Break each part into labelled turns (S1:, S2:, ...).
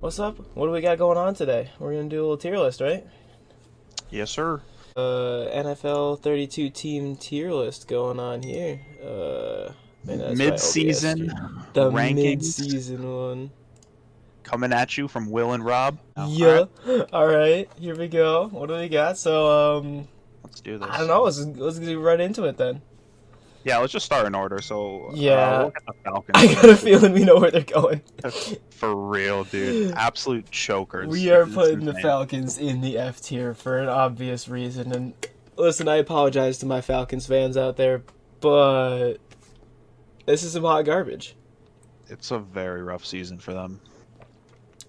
S1: What's up? What do we got going on today? We're gonna do a little tier list, right?
S2: Yes, sir.
S1: NFL 32 team tier list going on here. Man, that's right,
S2: Mid-season
S1: OBS. The
S2: rankings
S1: mid-season one.
S2: coming at you from Will and Rob. All right,
S1: Yeah. All right. Here we go. What do we got?
S2: let's do
S1: I don't
S2: this.
S1: know. Let's get right into it then.
S2: Yeah, let's just start in order. So
S1: Yeah.
S2: we'll get the Falcons
S1: I got a
S2: first.
S1: feeling we know where they're going.
S2: For real, dude. Absolute chokers.
S1: We are
S2: It's
S1: putting the
S2: insane.
S1: Falcons in the F tier for an obvious reason. And listen, I apologize to my Falcons fans out there, but this is some hot garbage.
S2: It's a very rough season for them.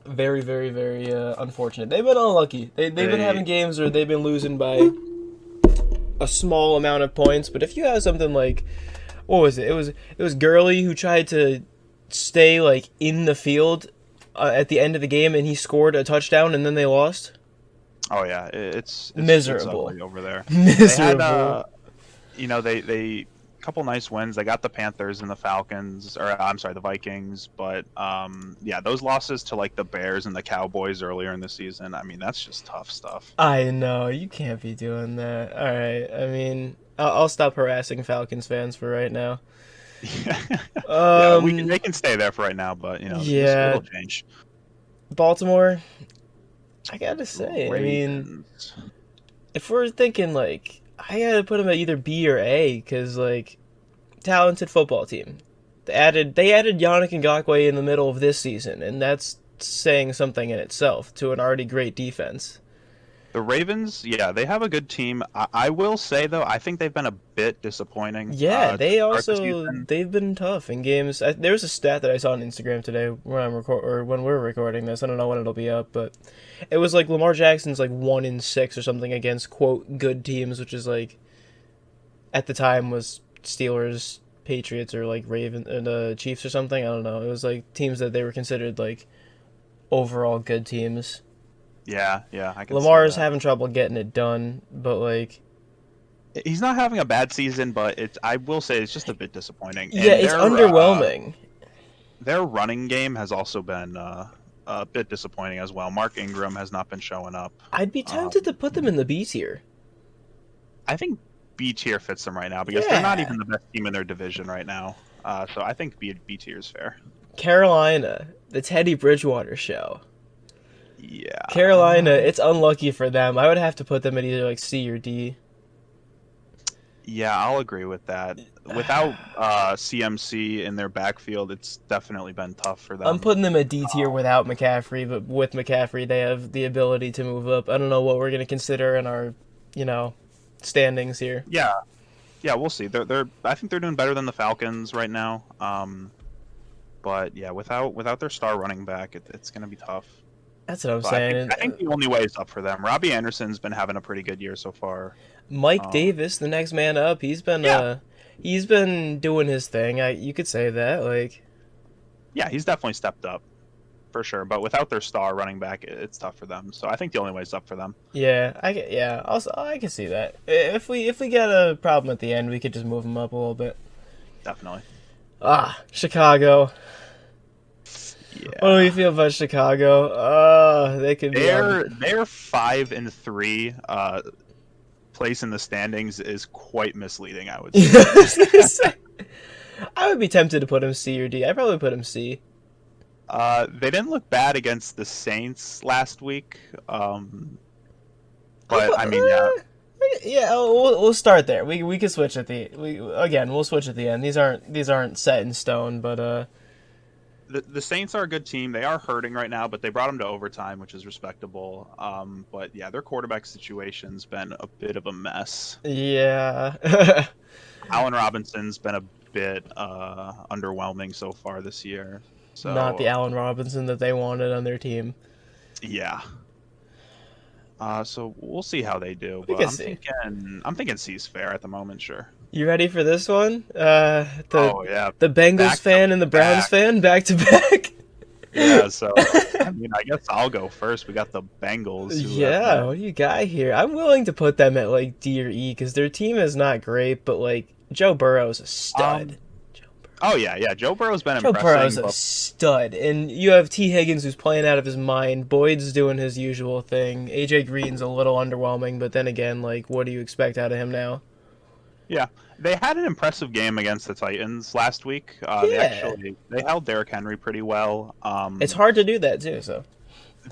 S1: Very, very, very unfortunate. They've been unlucky. They've been having games where they've been losing by a small amount of points. But if you have something like, what was it? It was Gurley who tried to stay like in the field at the end of the game, and he scored a touchdown, and then they lost.
S2: Oh yeah, it's
S1: Miserable.
S2: ugly over there.
S1: Miserable.
S2: They had they couple nice wins. They got the Panthers and the Falcons, or I'm sorry, the Vikings. But yeah, those losses to like the Bears and the Cowboys earlier in the season. I mean, that's just tough stuff.
S1: I know, you can't be doing that. All right, I mean, I'll stop harassing Falcons fans for right now.
S2: Yeah, they can stay there for right now, but
S1: Yeah.
S2: it'll change.
S1: Baltimore, I gotta say, I mean,
S2: Ravens.
S1: if we're thinking like, I gotta put them at either B or A, because like, talented football team. They added Yannick Ngakoue in the middle of this season, and that's saying something in itself to an already great defense.
S2: The Ravens, yeah, they have a good team. I will say though, I think they've been a bit disappointing.
S1: Yeah,
S2: to start the season.
S1: they've been tough in games. There was a stat that I saw on Instagram today when we're recording this. I don't know when it'll be up, but it was like Lamar Jackson's like 1-6 or something against quote good teams, which is like at the time was Steelers, Patriots, or like Chiefs or something. I don't know. It was like teams that they were considered like overall good teams.
S2: Yeah, I can see
S1: Lamar's
S2: that.
S1: having trouble getting it done, but like,
S2: He's not having a bad season, but I will say it's just a bit disappointing.
S1: yeah,
S2: And
S1: it's underwhelming.
S2: Their running game has also been a bit disappointing as well. Mark Ingram has not been showing up.
S1: I'd be tempted to put them in the B tier.
S2: I think B tier fits them right now because they're not even the best team in their division right now. So I think B tier is fair.
S1: Carolina, the Teddy Bridgewater show.
S2: Yeah.
S1: Carolina, it's unlucky for them. I would have to put them at either like C or D.
S2: Yeah, I'll agree with that. Without CMC in their backfield, it's definitely been tough for them.
S1: I'm putting them at D tier without McCaffrey, but with McCaffrey, they have the ability to move up. I don't know what we're going to consider in our, standings here.
S2: Yeah, we'll see. I think they're doing better than the Falcons right now. But yeah, without their star running back, it's going to be tough.
S1: That's what I'm
S2: But
S1: saying.
S2: I think the only way is up for them. Robbie Anderson's been having a pretty good year so far.
S1: Mike Davis, the next man up, he's been doing his thing. You could say that, like.
S2: Yeah, he's definitely stepped up, for sure. But without their star running back, it's tough for them. So I think the only way is up for them.
S1: Yeah, Also, I can see that. If we get a problem at the end, we could just move them up a little bit.
S2: Definitely.
S1: Chicago.
S2: Yeah.
S1: What do we feel about Chicago? They could be.
S2: Their 5-3 place in the standings is quite misleading, I would say.
S1: I would be tempted to put him C or D. I'd probably put him C.
S2: They didn't look bad against the Saints last week. But I mean, yeah.
S1: Yeah, we'll start there. We can switch at we'll switch at the end. These aren't set in stone, but
S2: The Saints are a good team. They are hurting right now, but they brought them to overtime, which is respectable. But yeah, their quarterback situation's been a bit of a mess.
S1: Yeah.
S2: Allen Robinson's been a bit underwhelming so far this year. So
S1: Not the Allen Robinson that they wanted on their team.
S2: yeah. So we'll see how they do.
S1: We
S2: But
S1: can
S2: I'm thinking C's fair at the moment. Sure.
S1: You ready for this one?
S2: Oh yeah.
S1: The Bengals
S2: Back to
S1: fan and the Browns
S2: back.
S1: fan back to back.
S2: Yeah. So I mean, I guess I'll go first. We got the Bengals. who
S1: Yeah,
S2: have
S1: what do you got here? I'm willing to put them at like D or E because their team is not great, but like Joe Burrow's a stud. Joe Burrow.
S2: Oh yeah. Joe Burrow's been
S1: Joe Burrow's
S2: impressing,
S1: a
S2: but
S1: stud, and you have T. Higgins who's playing out of his mind. Boyd's doing his usual thing. AJ Green's a little underwhelming, but then again, like, what do you expect out of him now?
S2: yeah, they had an impressive game against the Titans last week.
S1: Yeah,
S2: They held Derrick Henry pretty well.
S1: it's hard to do that too. So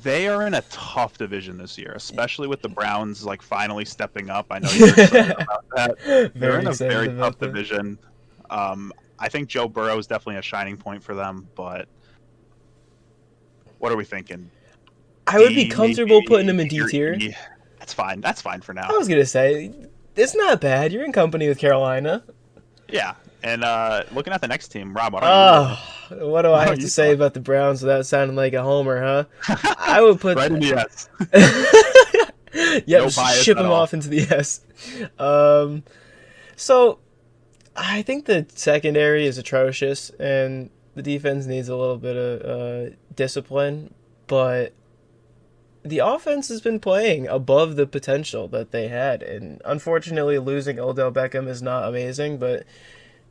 S2: They are in a tough division this year, especially with the Browns like finally stepping up. I know you're excited about that. They're
S1: very
S2: in a
S1: excited
S2: very
S1: about
S2: tough
S1: that.
S2: division. I think Joe Burrow is definitely a shining point for them, but what are we thinking?
S1: I would be
S2: D,
S1: comfortable putting
S2: maybe
S1: him in D
S2: or
S1: tier.
S2: E? That's fine. That's fine for
S1: I
S2: now.
S1: was gonna say it's not bad. You're in company with Carolina.
S2: Yeah. And looking at the next team, Rob,
S1: Oh, what do I
S2: what
S1: have
S2: are
S1: to
S2: you
S1: say
S2: thought?
S1: about the Browns without sounding like a homer, huh? I would put
S2: Right in the S.
S1: yeah,
S2: No
S1: just
S2: bias
S1: ship
S2: at
S1: him
S2: all.
S1: off into the S. So I think the secondary is atrocious, and the defense needs a little bit of discipline. But the offense has been playing above the potential that they had, and unfortunately, losing Odell Beckham is not amazing. But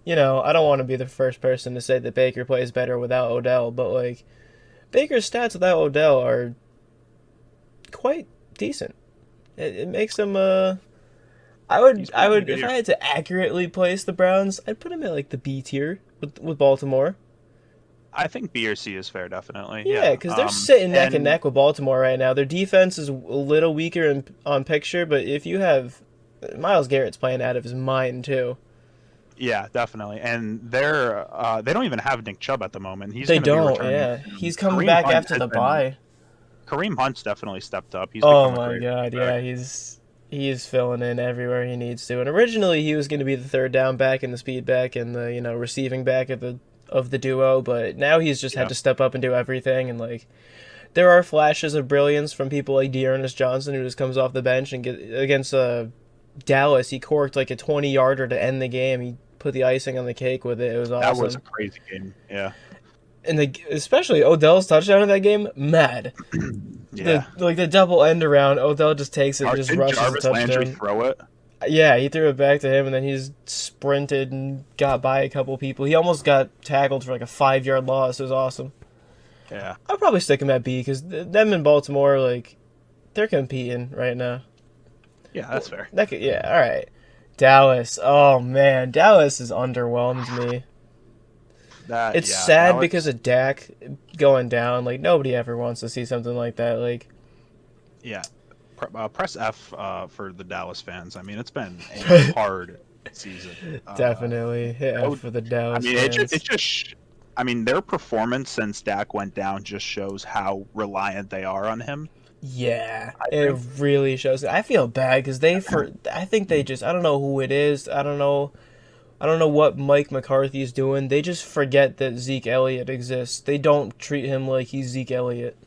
S1: I don't want to be the first person to say that Baker plays better without Odell, but like Baker's stats without Odell are quite decent. It makes him
S2: He's
S1: I
S2: been a
S1: would
S2: good
S1: if
S2: year.
S1: I had to accurately place the Browns, I'd put him at like the B tier with Baltimore.
S2: I think B or C is fair, definitely.
S1: Yeah,
S2: Yeah.
S1: because they're sitting neck and
S2: And
S1: neck with Baltimore right now. Their defense is a little weaker on picture, but if you have Myles Garrett's playing out of his mind too.
S2: yeah, definitely. And they don't even have Nick Chubb at the moment. He's
S1: They
S2: going to be
S1: don't.
S2: returning
S1: Yeah,
S2: soon.
S1: he's coming back after the bye.
S2: Kareem Hunt's definitely stepped up. He's
S1: Oh
S2: become a
S1: my
S2: great
S1: god,
S2: running
S1: yeah,
S2: back.
S1: he's filling in everywhere he needs to. And originally he was going to be the third down back and the speed back and the receiving back of the duo, but now he's just had
S2: Yeah,
S1: to step up and do everything. And like there are flashes of brilliance from people like Dearness Johnson who just comes off the bench and get against Dallas. He corked like a 20-yarder to end the game. He put the icing on the cake with it. It was
S2: that was a
S1: awesome.
S2: crazy game. Yeah,
S1: And especially Odell's touchdown in that game, mad.
S2: yeah.
S1: The double end around, Odell just takes it and just
S2: Didn't
S1: rushes a
S2: Jarvis Landry
S1: touchdown.
S2: throw it?
S1: Yeah, he threw it back to him, and then he just sprinted and got by a couple people. He almost got tackled for like a 5-yard loss. It was awesome.
S2: Yeah,
S1: I'd probably stick him at B because them in Baltimore, like, they're competing right now.
S2: yeah. That's fair.
S1: Yeah, all right. Dallas. Oh man, Dallas has underwhelmed me. It's sad
S2: Alex.
S1: because of Dak going down. Like nobody ever wants to see something like that. Like
S2: Yeah, press F for the Dallas fans. I mean, it's been a hard season.
S1: definitely hit
S2: I
S1: F
S2: would-
S1: for the
S2: I
S1: Dallas
S2: mean,
S1: fans.
S2: I mean, their performance since Dak went down just shows how reliant they are on him.
S1: Yeah,
S2: I
S1: it
S2: think.
S1: really shows. I feel bad because I think they just. I don't know who it is. I don't know. I don't know what Mike McCarthy's doing. They just forget that Zeke Elliott exists. They don't treat him like he's Zeke Elliott.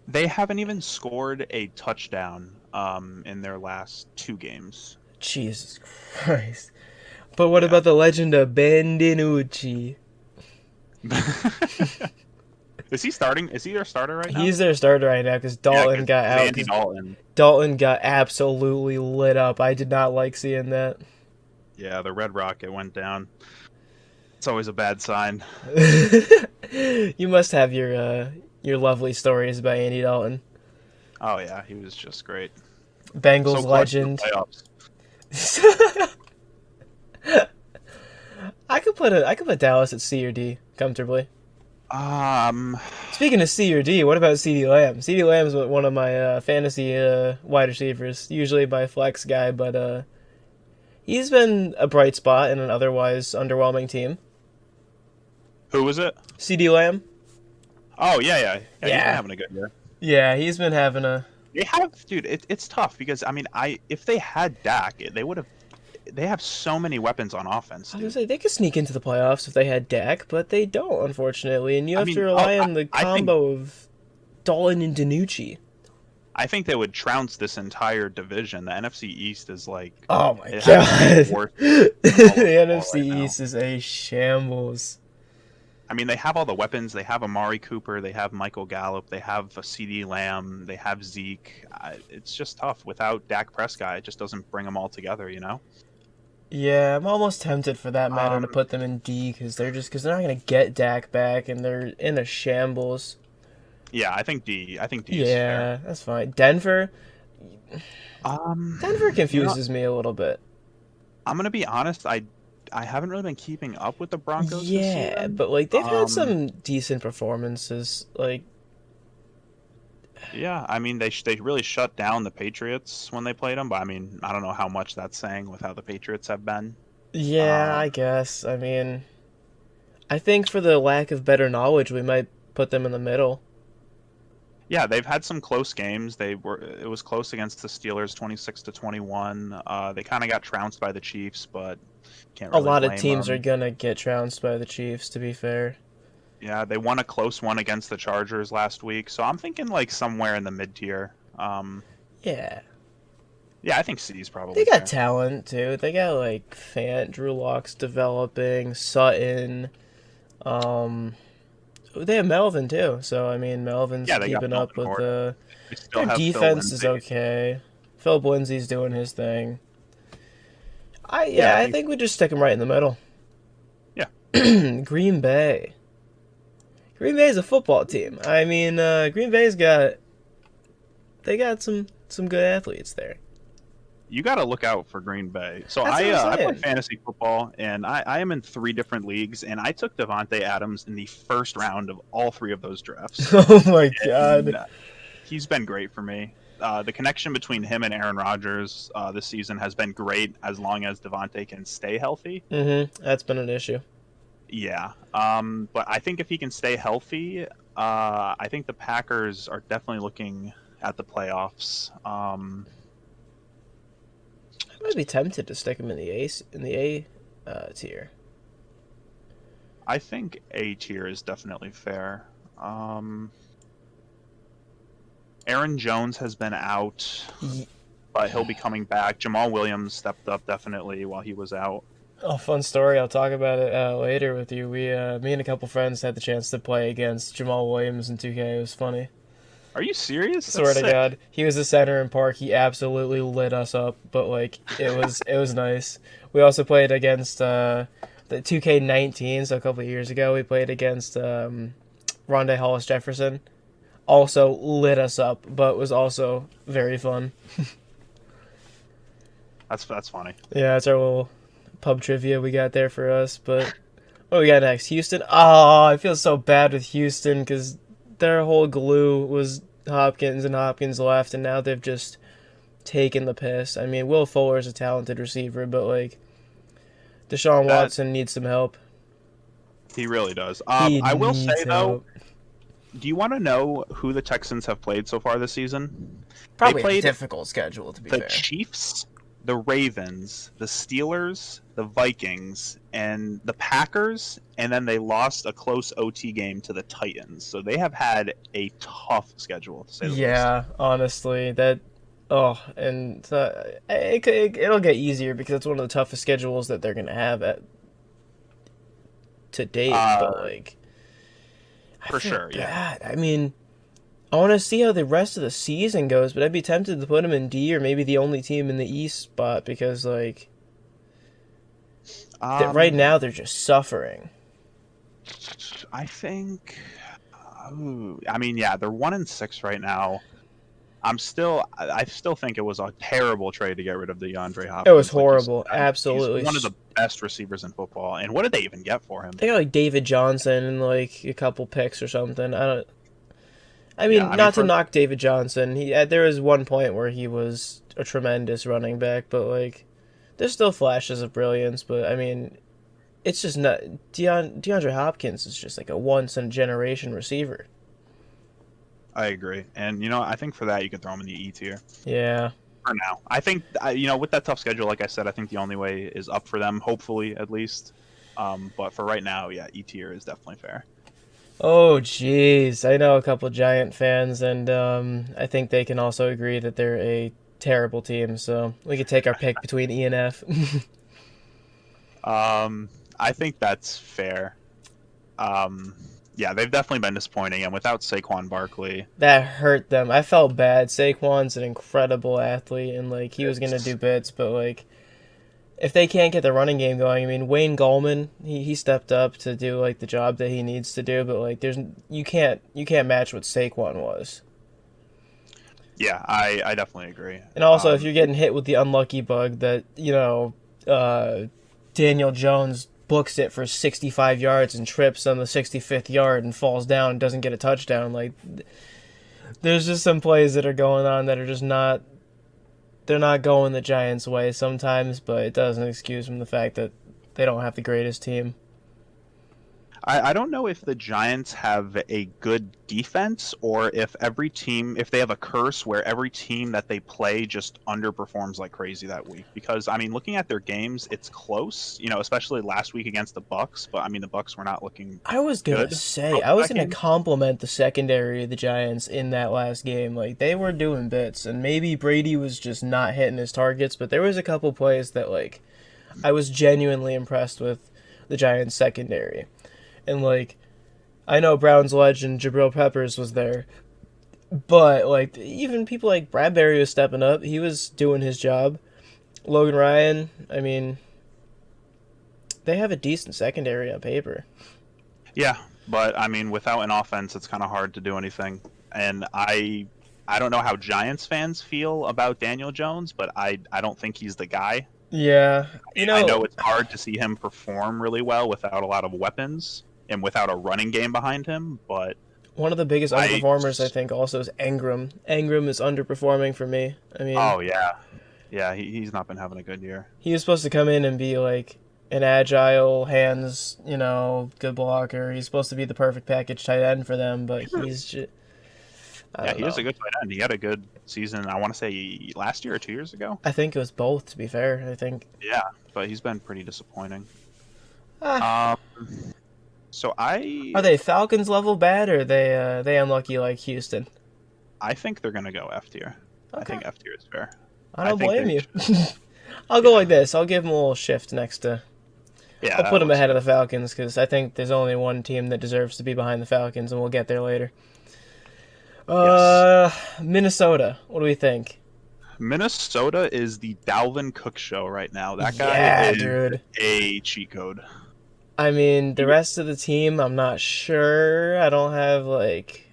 S2: They haven't even scored a touchdown in their last 2 games.
S1: Jesus Christ. But what
S2: Yeah.
S1: about the legend of Ben DiNucci?
S2: Is he starting? Is he their starter right now?
S1: He's their starter right now because
S2: Yeah,
S1: Dalton
S2: 'cause
S1: got out.
S2: Andy
S1: 'Cause
S2: Dalton.
S1: Dalton got absolutely lit up. I did not like seeing that.
S2: Yeah, the Red Rocket went down. It's always a bad sign.
S1: You must have your lovely stories about Andy Dalton.
S2: Oh yeah, he was just great.
S1: Bengals
S2: So clutch in the
S1: legend.
S2: playoffs.
S1: I could put Dallas at C or D comfortably.
S2: Um,
S1: Speaking of C or D, what about CeeDee Lamb? CeeDee Lamb's one of my fantasy wide receivers, usually my flex guy, but he's been a bright spot in an otherwise underwhelming team.
S2: who was it?
S1: CeeDee Lamb?
S2: Oh yeah. He's been
S1: Yeah.
S2: having a good year.
S1: Yeah, he's been having a
S2: They have, dude. It's tough because I mean, if they had Dak, they would have. They have so many weapons on offense,
S1: I was gonna
S2: dude.
S1: say they could sneak into the playoffs if they had Dak, but they don't, unfortunately. And you
S2: I
S1: have
S2: mean,
S1: to rely on the
S2: I think
S1: combo of Dalton and DiNucci.
S2: I think they would trounce this entire division. The NFC East is like
S1: Oh my
S2: it
S1: god,
S2: has to be worse
S1: the
S2: than all of football
S1: NFC
S2: right now.
S1: East is a shambles.
S2: I mean, they have all the weapons. They have Amari Cooper. They have Michael Gallup. They have a CD Lamb. They have Zeke. It's just tough without Dak Prescott. It just doesn't bring them all together, you know.
S1: Yeah, I'm almost tempted for that matter to
S2: Um,
S1: put them in D because they're not gonna get Dak back and they're in a shambles.
S2: yeah, I think D. I think D is fair.
S1: Yeah, that's fine. Denver,
S2: Um,
S1: Denver
S2: you know,
S1: confuses me a little bit.
S2: I'm gonna be honest. I haven't really been keeping up with the Broncos this
S1: Yeah,
S2: season.
S1: but like they've had
S2: Um,
S1: some decent performances. Like,
S2: yeah, I mean they really shut down the Patriots when they played them, but I mean I don't know how much that's saying with how the Patriots have been.
S1: yeah,
S2: Um,
S1: I guess. I mean, I think for the lack of better knowledge, we might put them in the middle.
S2: yeah, they've had some close games. It was close against the Steelers, 26-21. They kind of got trounced by the Chiefs, but can't
S1: A
S2: really
S1: lot of
S2: blame
S1: teams are
S2: them.
S1: gonna get trounced by the Chiefs, to be fair.
S2: Yeah, they won a close one against the Chargers last week, so I'm thinking like somewhere in the mid tier.
S1: Yeah,
S2: Yeah, I think C is
S1: they
S2: probably
S1: got
S2: fair.
S1: talent too. They got like Fant, Drew Locke's developing, Sutton. Um, they have Melvin too. So I mean, Melvin's
S2: Yeah, they got
S1: keeping up
S2: Melvin
S1: with
S2: Gordon. They still
S1: their
S2: have Phil
S1: defense is
S2: Lindsay.
S1: okay. Philip Lindsay's doing his thing.
S2: Yeah, I
S1: I
S2: think
S1: think we just stick him right in the middle.
S2: yeah.
S1: Green Bay. Green Bay's a football team. I mean, Green Bay's got they got some good athletes there.
S2: You got to look out for Green Bay. So
S1: That's what I'm
S2: I play
S1: saying.
S2: fantasy football, and I am in 3 different leagues, and I took Devontae Adams in the first round of all 3 of those drafts,
S1: Oh my
S2: and
S1: god.
S2: he's been great for me. The connection between him and Aaron Rodgers this season has been great as long as Devontae can stay healthy.
S1: That's been an issue.
S2: Yeah, but I think if he can stay healthy, I think the Packers are definitely looking at the playoffs.
S1: I might be tempted to stick him in the A tier.
S2: I think A tier is definitely fair. Um, Aaron Jones has been out,
S1: Ye-
S2: but he'll be coming back. Jamal Williams stepped up definitely while he was out.
S1: Oh, fun story. I'll talk about it later with you. Me and a couple friends had the chance to play against Jamal Williams in 2K. It was funny.
S2: Are you serious? That's
S1: Swear to
S2: sick.
S1: God, he was the center in park. He absolutely lit us up. But like, it was nice. We also played against the 2K19. So a couple of years ago, we played against Rondé Hollis Jefferson. Also lit us up, but was also very fun.
S2: That's funny.
S1: Yeah, it's our little pub trivia we got there for us. But what do we got next? Houston. Oh, I feel so bad with Houston because their whole glue was Hopkins, and Hopkins left, and now they've just taken the piss. I mean, Will Fuller's a talented receiver, but like Deshaun
S2: That
S1: Watson needs some help.
S2: he really does.
S1: He
S2: I will say
S1: needs
S2: though,
S1: help.
S2: do you want to know who the Texans have played so far this season? They
S1: Probably a
S2: played
S1: difficult schedule, to be
S2: the
S1: fair.
S2: Chiefs, the Ravens, the Steelers, the Vikings, and the Packers, and then they lost a close OT game to the Titans. So they have had a tough schedule, to say the least.
S1: Yeah, honestly, that. Oh, and it'll get easier because it's one of the toughest schedules that they're gonna have to date. But
S2: Uh,
S1: like, I
S2: for
S1: feel
S2: sure, yeah.
S1: bad. I mean, I want to see how the rest of the season goes, but I'd be tempted to put them in D or maybe the only team in the East spot because like that right
S2: Um,
S1: now they're just suffering.
S2: I think. I mean, yeah, they're 1-6 right now. I still think it was a terrible trade to get rid of the DeAndre
S1: It was
S2: Hopkins, like you
S1: horrible,
S2: said. He's
S1: absolutely.
S2: one of the best receivers in football. And what did they even get for him?
S1: They got like David Johnson and like a couple picks or something. I don't. I
S2: Yeah,
S1: mean,
S2: I mean
S1: not to
S2: for
S1: knock David Johnson. There was one point where he was a tremendous running back, but like, there's still flashes of brilliance. But I mean, it's just not DeAndre Hopkins is just like a once in a generation receiver.
S2: I agree, and I think for that you could throw him in the E tier
S1: Yeah.
S2: for now. I think with that tough schedule, like I said, I think the only way is up for them, hopefully at least. But for right now, yeah, E tier is definitely fair.
S1: Oh, jeez. I know a couple Giant fans, and I think they can also agree that they're a terrible team. So we could take our pick between E and F.
S2: I think that's fair. Yeah, they've definitely been disappointing, and without Saquon Barkley,
S1: That hurt them. I felt bad. Saquon's an incredible athlete, and like he was gonna do bits, but like if they can't get the running game going, I mean, Wayne Gallman, he stepped up to do like the job that he needs to do, but like you can't match what Saquon was.
S2: Yeah, I definitely agree.
S1: And also, if you're getting hit with the unlucky bug that Daniel Jones books it for 65 yards and trips on the 65th yard and falls down and doesn't get a touchdown, like there's just some plays that are going on that are just not. They're not going the Giants' way sometimes, but it doesn't excuse them the fact that they don't have the greatest team.
S2: I don't know if the Giants have a good defense or if they have a curse where every team that they play just underperforms like crazy that week. Because, I mean, looking at their games, it's close, especially last week against the Bucks. But, I mean, the Bucks were not looking
S1: I was going to compliment the secondary of the Giants in that last game. Like, they were doing bits, and maybe Brady was just not hitting his targets, but there was a couple plays that, like, I was genuinely impressed with the Giants secondary. And, like, I know Browns legend Jabril Peppers was there, but, like, even people like Bradbury was stepping up. He was doing his job. Logan Ryan, I mean, they have a decent secondary on paper.
S2: Yeah, but, I mean, without an offense, it's kind of hard to do anything. And I don't know how Giants fans feel about Daniel Jones, but I don't think he's the guy.
S1: Yeah.
S2: I know it's hard to see him perform really well without a lot of weapons and without a running game behind him, but
S1: one of the biggest underperformers, I think, also is Engram. Engram is underperforming for me. I mean,
S2: oh yeah, he's not been having a good year.
S1: He was supposed to come in and be like an agile, hands, good blocker. He's supposed to be the perfect package tight end for them, but he's just.
S2: He is a good tight end. He had a good season. I want to say last year or 2 years ago.
S1: I think it was both. To be fair, I think.
S2: Yeah, but he's been pretty disappointing. So
S1: are they Falcons level bad or are they unlucky like Houston?
S2: I think they're gonna go F tier. Okay. I think F tier is fair.
S1: I don't blame you. I'll go like this. I'll give them a little shift next to. Yeah, I'll put them ahead of the Falcons because I think there's only one team that deserves to be behind the Falcons, and we'll get there later. Minnesota. What do we think?
S2: Minnesota is the Dalvin Cook show right now. That guy is a cheat code.
S1: I mean, the rest of the team, I'm not sure. I don't have, like,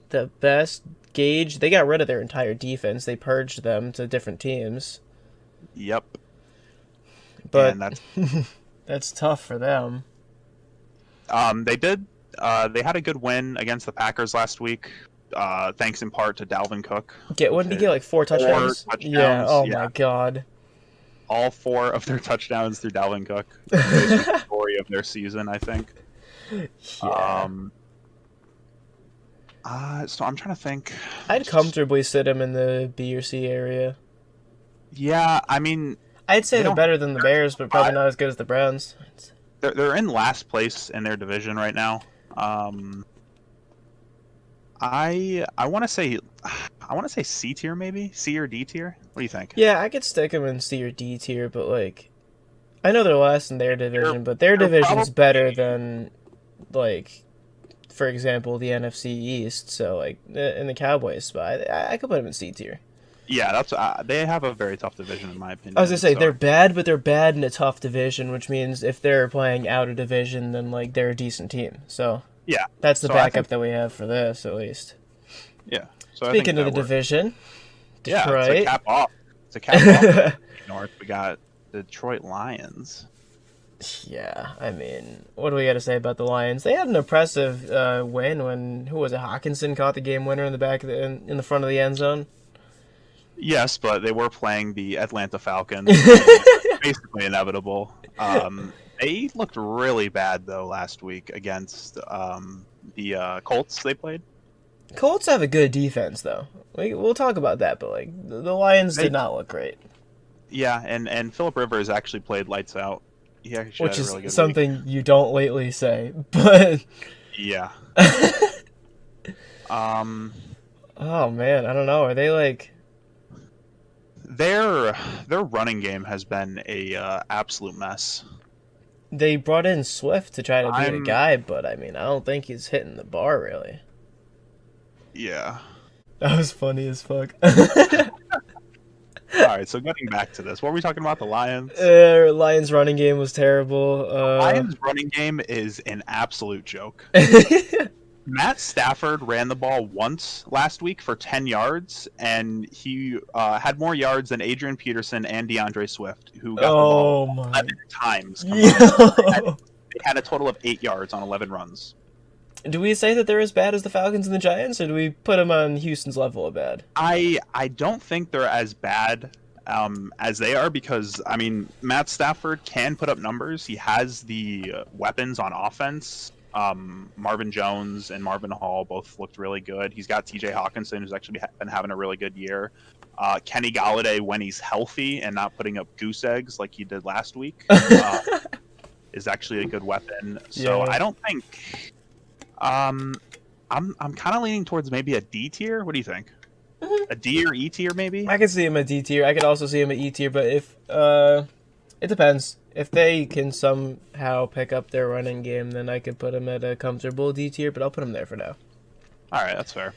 S1: the best gauge. They got rid of their entire defense. They purged them to different teams.
S2: Yep.
S1: But that's tough for them.
S2: They did. They had a good win against the Packers last week, thanks in part to Dalvin Cook.
S1: What did he get, like 4 touchdowns? Yeah, oh my God.
S2: All 4 of their touchdowns through Dalvin Cook. The story of their season, I think. Yeah. So I'm trying to think.
S1: I'd comfortably sit him in the B or C area.
S2: Yeah, I mean,
S1: I'd say they're better than the Bears, but probably not as good as the Browns.
S2: They're in last place in their division right now. I want to say C tier, maybe C or D tier. What do you think?
S1: Yeah, I could stick them in C or D tier, but like, I know they're last in their division, but their division's better than, like, for example, the NFC East. So like in the Cowboys spot, I could put them in C tier.
S2: Yeah, that's they have a very tough division in my opinion.
S1: I was gonna say they're bad, but they're bad in a tough division, which means if they're playing out of division, then like they're a decent team. So
S2: yeah,
S1: that's the backup that we have for this, at least.
S2: Yeah. So
S1: speaking of the division, Detroit.
S2: Yeah, it's a cap off. It's a cap off. North, we got Detroit Lions.
S1: Yeah, I mean, what do we got to say about the Lions? They had an impressive win when Hawkinson caught the game winner in the back of in the front of the end zone.
S2: Yes, but they were playing the Atlanta Falcons. Basically inevitable. They looked really bad though last week against the Colts they played.
S1: Colts have a good defense though. We'll talk about that, but like the Lions did not look great.
S2: Yeah, and Phillip Rivers actually played lights out. He actually
S1: which
S2: had a
S1: is
S2: really good
S1: something
S2: week.
S1: You don't lately say, but
S2: yeah.
S1: Oh man, I don't know. Are they like?
S2: Their running game has been a absolute mess.
S1: They brought in Swift to try to be a guy, but I mean, I don't think he's hitting the bar really.
S2: Yeah.
S1: That was funny as fuck.
S2: right, so getting back to this, what were we talking about? The Lions?
S1: Lions running game was terrible.
S2: Lions running game is an absolute joke. Matt Stafford ran the ball once last week for 10 yards, and he had more yards than Adrian Peterson and DeAndre Swift, who got the ball 11 times combined. They had a total of 8 yards on 11 runs.
S1: Do we say that they're as bad as the Falcons and the Giants, or do we put them on Houston's level of bad?
S2: I don't think they're as bad as they are because, I mean, Matt Stafford can put up numbers. He has the weapons on offense. Marvin Jones and Marvin Hall both looked really good. He's got TJ Hawkinson, who's actually been having a really good year. Kenny Galladay, when he's healthy and not putting up goose eggs like he did last week, is actually a good weapon. So yeah. I don't think... I'm kind of leaning towards maybe a D tier. What do you think? A D or E tier, maybe?
S1: I could see him a D tier. I could also see him at E tier, but if it depends. If they can somehow pick up their running game, then I could put him at a comfortable D tier, but I'll put him there for now.
S2: All right, that's fair.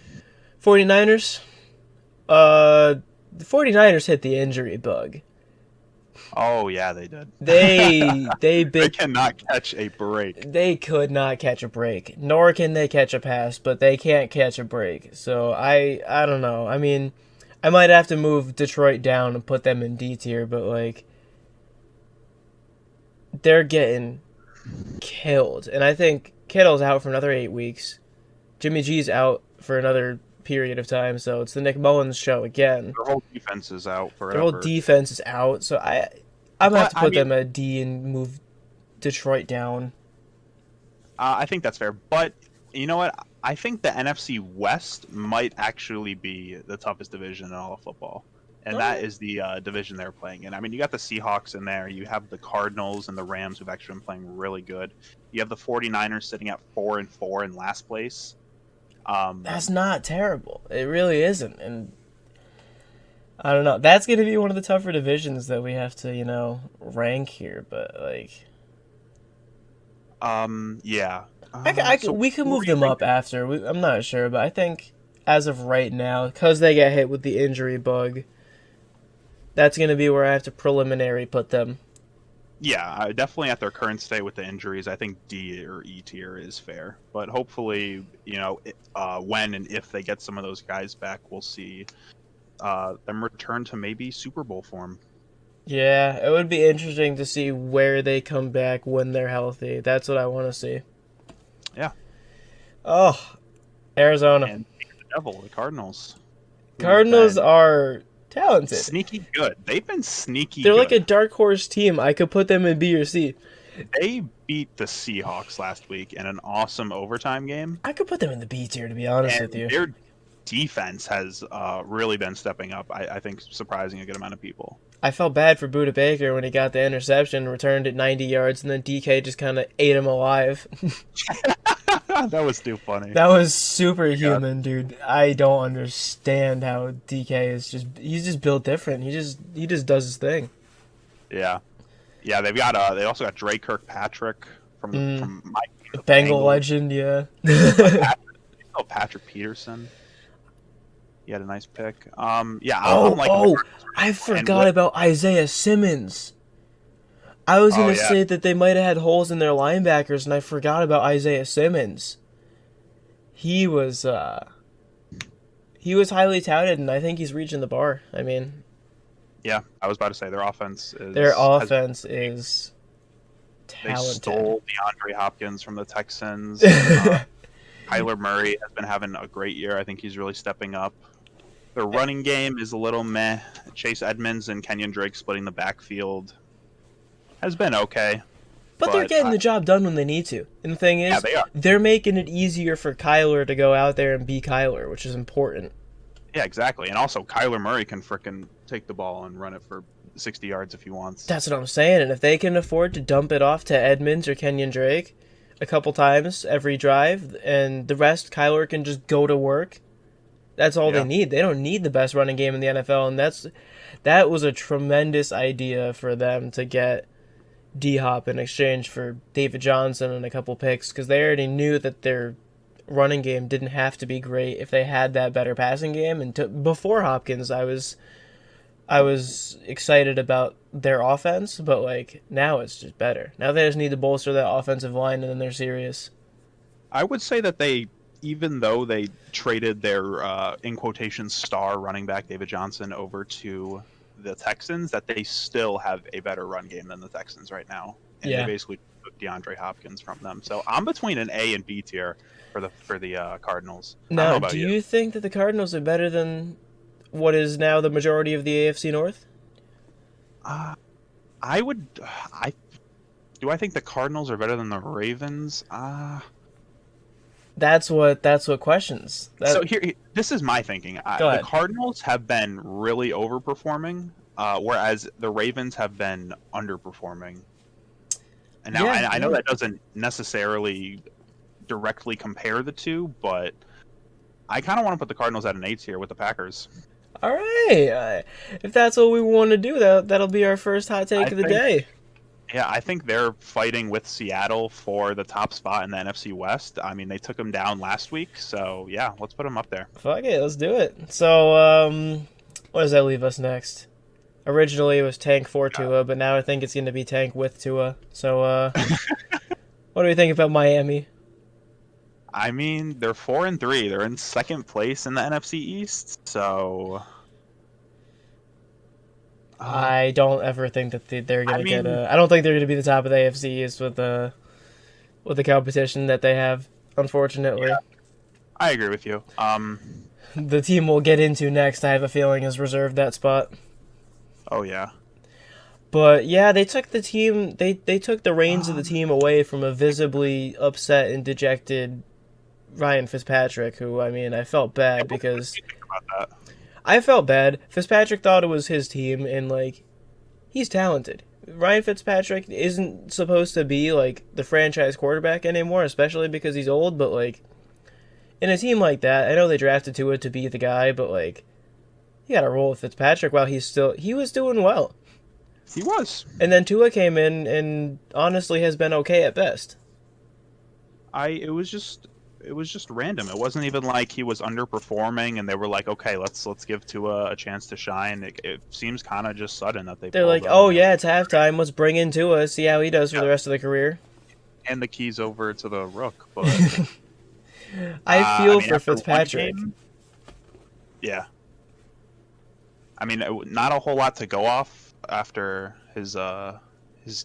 S1: 49ers. The 49ers hit the injury bug.
S2: Oh yeah, they did.
S1: They
S2: cannot catch a break.
S1: They could not catch a break, nor can they catch a pass, but they can't catch a break. So I don't know. I mean, I might have to move Detroit down and put them in D tier, but like they're getting killed. And I think Kittle's out for another 8 weeks. Jimmy G's out for another period of time, so it's the Nick Mullins show again.
S2: Their whole defense is out forever.
S1: Their whole defense is out, so I'm gonna have to put them at D and move Detroit down.
S2: I think that's fair, but you know what? I think the NFC West might actually be the toughest division in all of football, and that is the division they're playing in. I mean, you got the Seahawks in there, you have the Cardinals and the Rams who've actually been playing really good. You have the 49ers sitting at 4-4 in last place.
S1: That's not terrible. It really isn't, and I don't know. That's going to be one of the tougher divisions that we have to, rank here. But like,
S2: yeah,
S1: we could move them up after. I'm not sure, but I think as of right now, because they get hit with the injury bug, that's going to be where I have to preliminary put them.
S2: Yeah, definitely at their current state with the injuries, I think D or E tier is fair. But hopefully, when and if they get some of those guys back, we'll see them return to maybe Super Bowl form.
S1: Yeah, it would be interesting to see where they come back when they're healthy. That's what I want to see.
S2: Yeah.
S1: Oh, Arizona.
S2: And the devil, the Cardinals.
S1: Cardinals are talented.
S2: Sneaky good. They've been sneaky
S1: They're
S2: good.
S1: like a dark horse team. I could put them in B or C.
S2: They beat the Seahawks last week in an awesome overtime game.
S1: I could put them in the B tier, to be honest with you.
S2: Their defense has really been stepping up, I think, surprising a good amount of people.
S1: I felt bad for Budda Baker when he got the interception, returned it 90 yards, and then DK just kind of ate him alive.
S2: That was too funny.
S1: That was superhuman, dude. I don't understand how DK is he's just built different. He just does his thing.
S2: Yeah. Yeah, they also got Drake Kirkpatrick from my team,
S1: Bengal legend, yeah.
S2: Patrick Peterson. He had a nice pick.
S1: I forgot about Isaiah Simmons. I was going to say that they might have had holes in their linebackers, and I forgot about Isaiah Simmons. He was highly touted, and I think he's reaching the bar. I mean,
S2: yeah, I was about to say their offense is talented. They stole DeAndre Hopkins from the Texans. Kyler Murray has been having a great year. I think he's really stepping up. Their running game is a little meh. Chase Edmonds and Kenyon Drake splitting the backfield has been okay.
S1: But they're getting the job done when they need to. And the thing is, they're making it easier for Kyler to go out there and be Kyler, which is important.
S2: Yeah, exactly. And also, Kyler Murray can frickin' take the ball and run it for 60 yards if he wants.
S1: That's what I'm saying. And if they can afford to dump it off to Edmonds or Kenyon Drake a couple times every drive, and the rest, Kyler can just go to work, that's all they need. They don't need the best running game in the NFL, and that was a tremendous idea for them to get D-Hop in exchange for David Johnson and a couple picks, because they already knew that their running game didn't have to be great if they had that better passing game. And before Hopkins, I was I was excited about their offense, but like now it's just better. Now they just need to bolster that offensive line, and then they're serious.
S2: I would say that they, even though they traded their in quotation star running back David Johnson over to the Texans, that they still have a better run game than the Texans right now, and they
S1: Yeah.
S2: basically took DeAndre Hopkins from them. So I'm between an A and B tier for the Cardinals. I don't know
S1: Now,
S2: about
S1: do
S2: you.
S1: you think that the Cardinals are better than what is now the majority of the AFC North?
S2: Uh, I would. I do. I think the Cardinals are better than the Ravens.
S1: That's what questions.
S2: So this is my thinking.
S1: Go
S2: The
S1: ahead.
S2: Cardinals have been really overperforming, whereas the Ravens have been underperforming. And now
S1: Yeah,
S2: I know
S1: yeah.
S2: that doesn't necessarily directly compare the two, but I kind of want to put the Cardinals at an 8 tier with the Packers.
S1: All right. If that's what we want to do, that'll be our first hot take
S2: I
S1: of the
S2: think,
S1: day.
S2: yeah, I think they're fighting with Seattle for the top spot in the NFC West. I mean, they took them down last week, so yeah, let's put them up there.
S1: Fuck it, let's do it. So, what does that leave us next? Originally it was Tank for Tua, but now I think it's going to be Tank with Tua. So, what do we think about Miami?
S2: I mean, they're 4-3. They're in second place in the NFC East, so
S1: I don't ever think that they're
S2: I
S1: gonna get
S2: mean,
S1: a. I don't think they're gonna be the top of the AFC East with the competition that they have. Unfortunately,
S2: yeah, I agree with you.
S1: the team we'll get into next, I have a feeling, is reserved that spot.
S2: Oh yeah.
S1: But yeah, they took the team. They took the reins of the
S2: Um,
S1: team away from a visibly upset and dejected Ryan Fitzpatrick. Who, I mean, I felt bad
S2: what do
S1: because
S2: you think about that?
S1: I felt bad. Fitzpatrick thought it was his team, and like, he's talented. Ryan Fitzpatrick isn't supposed to be like the franchise quarterback anymore, especially because he's old. But like, in a team like that, I know they drafted Tua to be the guy, but like, you gotta roll with Fitzpatrick while he was doing well.
S2: He was.
S1: And then Tua came in and honestly has been okay at best.
S2: I it was just random. It wasn't even like he was underperforming and they were like, okay, let's give Tua a chance to shine. It seems kind of just sudden that they
S1: They're
S2: pulled
S1: like, oh
S2: him
S1: yeah, it's halftime. Let's bring in Tua, see how he does for
S2: yeah,
S1: the rest of the career.
S2: and the keys over to the Rook. But
S1: I
S2: I
S1: feel
S2: mean,
S1: for
S2: after one
S1: Fitzpatrick.
S2: game, yeah. I mean, not a whole lot to go off after his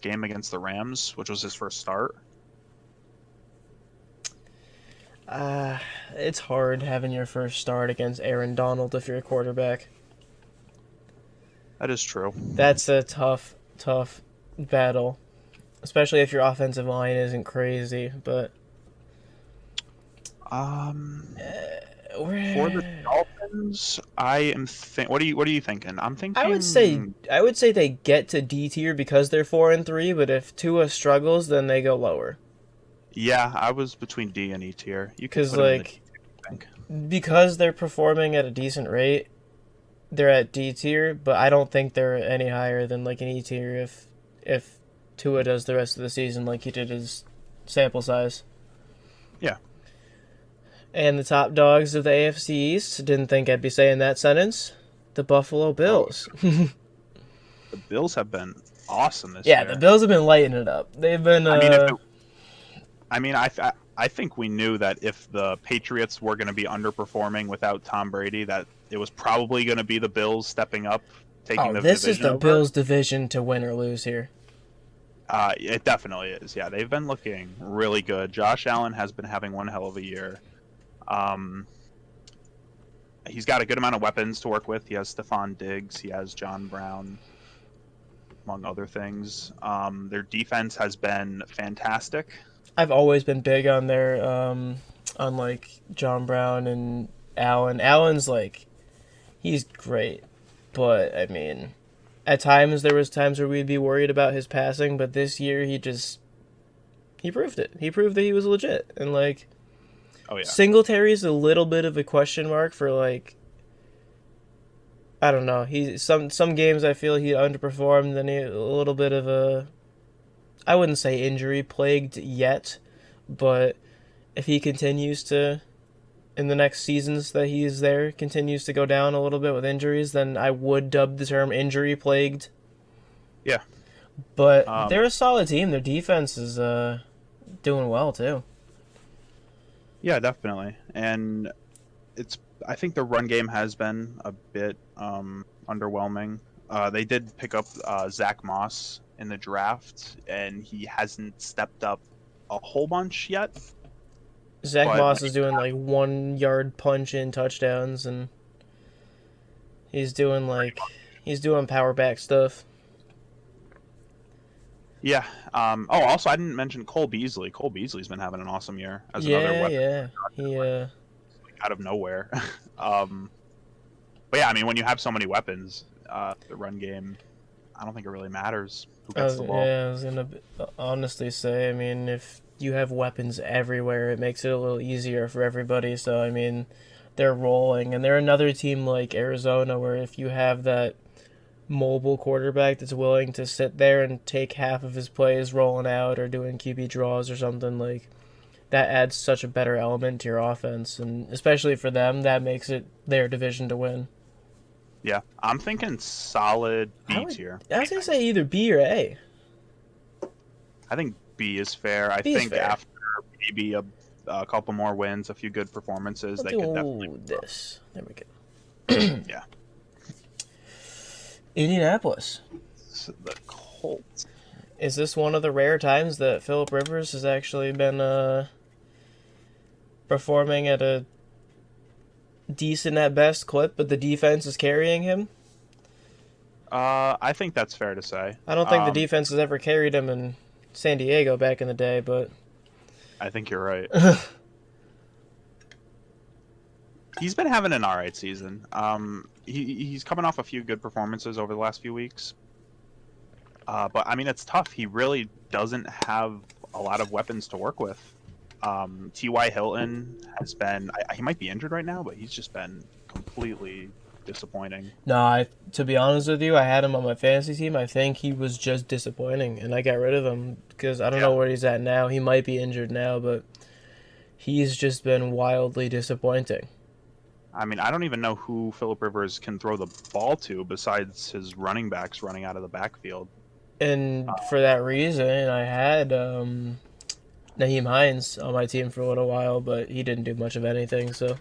S2: game against the Rams, which was his first start.
S1: Uh, it's hard having your first start against Aaron Donald if you're a quarterback.
S2: That is true.
S1: That's a tough battle, especially if your offensive line isn't crazy. But
S2: Um, for the
S1: we're-
S2: Dolphins, I am what are you thinking? I'm
S1: I would say
S2: thinking
S1: I would say they get to D tier because they're 4-3. But if Tua struggles, then they go lower.
S2: yeah, I was between D and E tier. You could
S1: Because
S2: put him in the D
S1: like
S2: tier, I think.
S1: because they're performing at a decent rate, they're at D tier. But I don't think they're any higher than like an E tier if Tua does the rest of the season like he did his sample size.
S2: Yeah.
S1: And the top dogs of the AFC East, didn't think I'd be saying that sentence. The Buffalo Bills.
S2: The Bills have been awesome this
S1: Yeah,
S2: year.
S1: the Bills have been lighting it up. They've been.
S2: I mean, I think we knew that if the Patriots were going to be underperforming without Tom Brady, that it was probably going to be the Bills stepping up, taking the
S1: This is
S2: division
S1: the
S2: over.
S1: Bills' division to win or lose here.
S2: It definitely is. Yeah, they've been looking really good. Josh Allen has been having one hell of a year. He's got a good amount of weapons to work with. He has Stephon Diggs. He has John Brown, among other things. Their defense has been fantastic.
S1: I've always been big on their on like John Brown and Allen. Allen's like he's great, but I mean, at times there was times where we'd be worried about his passing, but this year he proved it. He proved that he was legit. And like
S2: Oh yeah,
S1: Singletary's a little bit of a question mark for like I don't know. He some games I feel he underperformed, then a little bit of a I wouldn't say injury plagued yet, but if he continues to in the next seasons that he's there continues to go down a little bit with injuries, then I would dub the term injury plagued.
S2: Yeah.
S1: But
S2: Um,
S1: they're a solid team. Their defense is doing well too.
S2: yeah, definitely. And it's I think the run game has been a bit underwhelming. They did pick up Zach Moss in the draft, and he hasn't stepped up a whole bunch yet.
S1: Zach
S2: But
S1: Moss is doing like 1 yard punch in touchdowns, and he's doing power back stuff.
S2: yeah. Also, I didn't mention Cole Beasley. Cole Beasley's been having an awesome year as another
S1: Yeah,
S2: weapon
S1: yeah. He
S2: out of nowhere. But yeah, I mean, when you have so many weapons, the run game, I don't think it really matters who gets the ball.
S1: I was gonna honestly say, I mean, if you have weapons everywhere, it makes it a little easier for everybody. So I mean, they're rolling, and they're another team like Arizona, where if you have that mobile quarterback that's willing to sit there and take half of his plays rolling out or doing QB draws or something, like that adds such a better element to your offense, and especially for them, that makes it their division to win.
S2: Yeah, I'm thinking solid B tier.
S1: I was gonna say either B or A.
S2: I think B is fair. I
S1: B is
S2: think
S1: fair.
S2: after maybe a couple more wins, a few good performances, they could definitely.
S1: This. There we go.
S2: Yeah.
S1: Indianapolis.
S2: So the Colts.
S1: Is this one of the rare times that Philip Rivers has actually been performing at a decent at best clip, but the defense is carrying him?
S2: I think that's fair to say.
S1: I don't think the defense has ever carried him in San Diego back in the day, but
S2: I think you're right. He's been having an all right season. He's coming off a few good performances over the last few weeks. But I mean, it's tough. He really doesn't have a lot of weapons to work with. T.Y. Hilton has been. He might be injured right now, but he's just been completely disappointing.
S1: no, to be honest with you, I had him on my fantasy team. I think he was just disappointing, and I got rid of him because I don't know where he's at now. He might be injured now, but he's just been wildly disappointing.
S2: I mean, I don't even know who Philip Rivers can throw the ball to besides his running backs running out of the backfield.
S1: And for that reason, I had Naheem Hines on my team for a little while, but he didn't do much of anything. So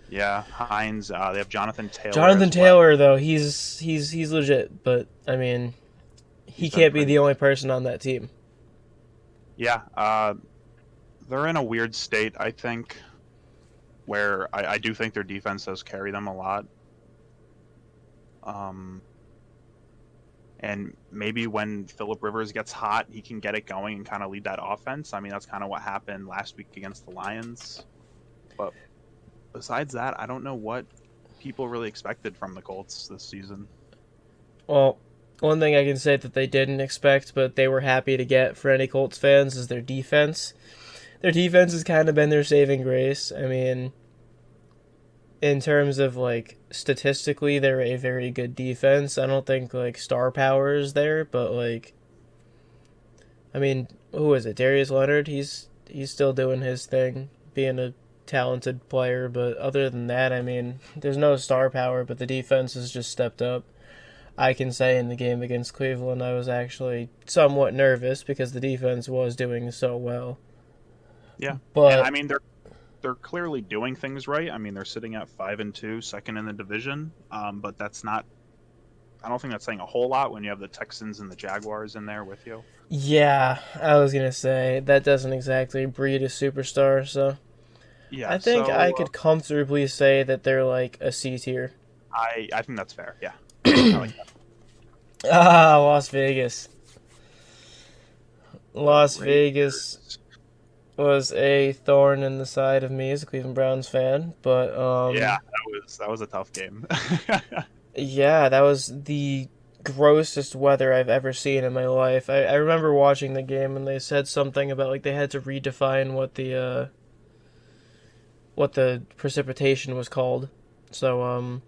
S2: Yeah, Hines. They have Jonathan Taylor.
S1: Jonathan
S2: as well.
S1: Taylor, though, he's legit, but I mean, he can't be the only person on that team.
S2: Yeah, they're in a weird state, I think, where I do think their defense does carry them a lot. And maybe when Philip Rivers gets hot, he can get it going and kind of lead that offense. I mean, that's kind of what happened last week against the Lions. But besides that, I don't know what people really expected from the Colts this season.
S1: Well, one thing I can say that they didn't expect, but they were happy to get for any Colts fans, is their defense. Their defense has kind of been their saving grace. I mean, in terms of, like, statistically, they're a very good defense. I don't think, like, star power is there, but, like, I mean, who is it? Darius Leonard? He's still doing his thing, being a talented player, but other than that, I mean, there's no star power, but the defense has just stepped up. I can say in the game against Cleveland, I was actually somewhat nervous because the defense was doing so well.
S2: Yeah,
S1: But
S2: and I mean they're clearly doing things right. I mean they're sitting at 5-2, second in the division. But that's not. I don't think that's saying a whole lot when you have the Texans and the Jaguars in there with you.
S1: yeah, I was gonna say that doesn't exactly breed a superstar, so
S2: Yeah,
S1: I think
S2: so,
S1: I could comfortably say that they're like a C tier.
S2: I think that's fair. Yeah, I like that.
S1: Las Vegas. Las Vegas was a thorn in the side of me as a Cleveland Browns fan, but
S2: Yeah, that was a tough game.
S1: yeah, that was the grossest weather I've ever seen in my life. I remember watching the game and they said something about like they had to redefine what the precipitation was called. So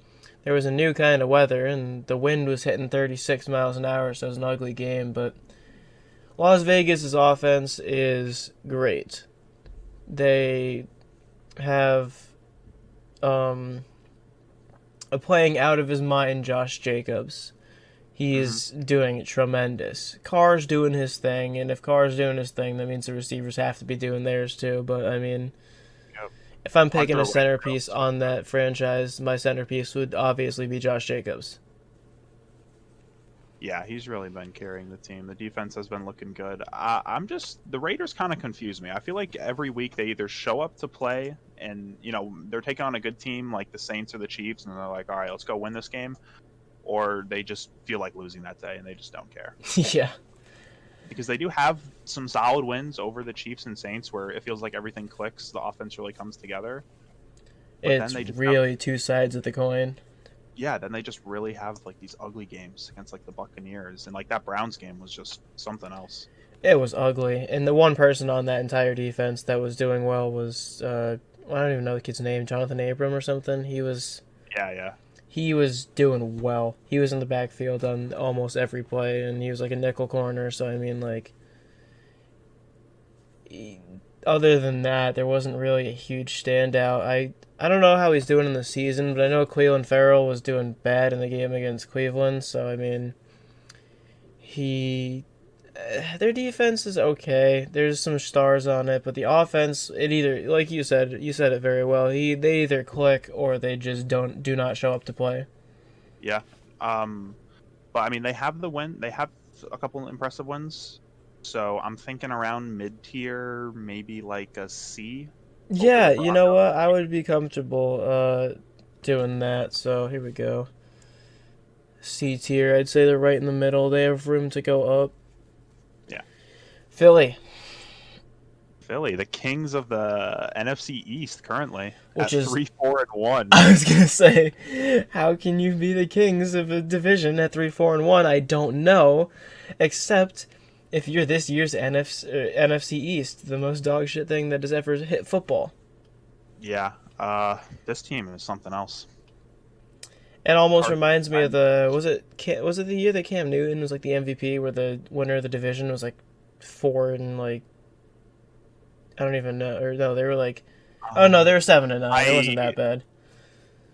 S1: there was a new kind of weather and the wind was hitting 36 miles an hour, so it was an ugly game, but Las Vegas's offense is great. They have playing out of his mind Josh Jacobs. He's doing tremendous. Carr's doing his thing, and if Carr's doing his thing, that means the receivers have to be doing theirs too. But I mean,
S2: Yep.
S1: if I'm picking
S2: Hunter
S1: a centerpiece on that franchise, my centerpiece would obviously be Josh Jacobs.
S2: Yeah, he's really been carrying the team. The defense has been looking good. The Raiders kind of confuse me. I feel like every week they either show up to play and, they're taking on a good team like the Saints or the Chiefs, and they're like, all right, let's go win this game. Or they just feel like losing that day and they just don't care.
S1: Yeah.
S2: Because they do have some solid wins over the Chiefs and Saints where it feels like everything clicks, the offense really comes together. But
S1: It's really two sides of the coin.
S2: Yeah, then they just really have like these ugly games against like the Buccaneers, and like that Browns game was just something else.
S1: It was ugly, and the one person on that entire defense that was doing well was I don't even know the kid's name, Jonathan Abram or something.
S2: Yeah.
S1: He was doing well. He was in the backfield on almost every play, and he was like a nickel corner. So I mean, like, other than that, there wasn't really a huge standout. I don't know how he's doing in the season, but I know Cleveland Farrell was doing bad in the game against Cleveland. So I mean, their defense is okay. There's some stars on it, but the offense, it either, like you said it very well. They either click or they just do not show up to play.
S2: Yeah. But I mean, they have the win. They have a couple impressive wins. So I'm thinking around mid-tier, maybe like a C.
S1: Yeah, you know what? I would be comfortable doing that. So here we go. C tier. I'd say they're right in the middle. They have room to go up.
S2: Yeah.
S1: Philly,
S2: the kings of the NFC East currently,
S1: which
S2: at
S1: is
S2: 3-4-1.
S1: I was gonna say, how can you be the kings of a division at 3-4-1? I don't know, except if you're this year's NFC East, the most dog shit thing that has ever hit football.
S2: Yeah. This team is something else.
S1: It almost reminds me of was it the year that Cam Newton was like the MVP, where the winner of the division was like 4 and like I don't even know, or no, they were like, oh no, they were 7-9. It wasn't that bad.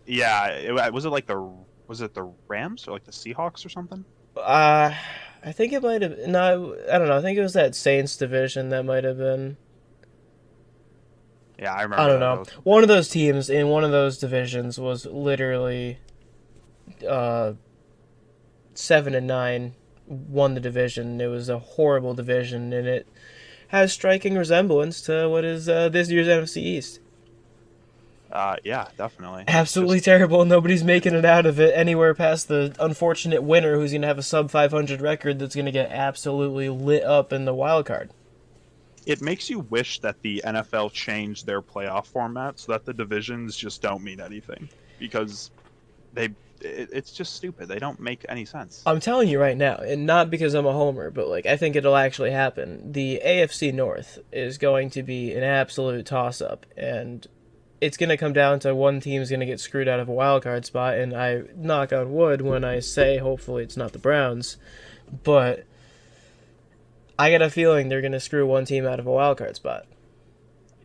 S2: Yeah, was it the Rams or like the Seahawks or something?
S1: I think it might have. No, I don't know. I think it was that Saints division that might have been.
S2: Yeah, I remember.
S1: I don't know. One of those teams in one of those divisions was literally 7-9, won the division. It was a horrible division, and it has striking resemblance to what is this year's NFC East.
S2: Yeah, definitely.
S1: Absolutely terrible. Nobody's making it out of it anywhere past the unfortunate winner who's going to have a sub 500 record that's going to get absolutely lit up in the wild card.
S2: It makes you wish that the NFL changed their playoff format so that the divisions just don't mean anything, because it's just stupid. They don't make any sense.
S1: I'm telling you right now, and not because I'm a homer, but like I think it'll actually happen. The AFC North is going to be an absolute toss-up, and it's going to come down to one team's going to get screwed out of a wild card spot, and I knock on wood when I say hopefully it's not the Browns, but I got a feeling they're going to screw one team out of a wild card spot.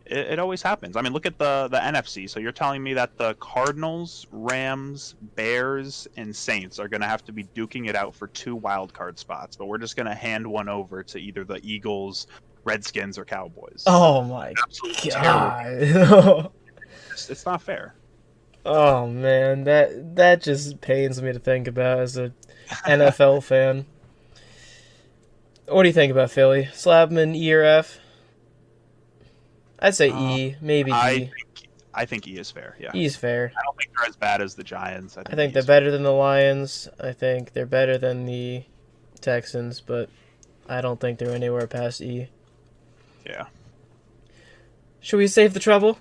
S2: It always happens. I mean, look at the NFC. So you're telling me that the Cardinals, Rams, Bears, and Saints are going to have to be duking it out for 2 wild card spots, but we're just going to hand one over to either the Eagles, Redskins, or Cowboys.
S1: Oh my God.
S2: It's not fair.
S1: Oh man, that just pains me to think about as a NFL fan. What do you think about Philly? Slap them in E or F? I'd say E, maybe D.
S2: I think E is fair, yeah.
S1: E is fair.
S2: I don't think they're as bad as the Giants.
S1: I think they're better than the Lions. I think they're better than the Texans, but I don't think they're anywhere past E.
S2: Yeah.
S1: Should we save the trouble?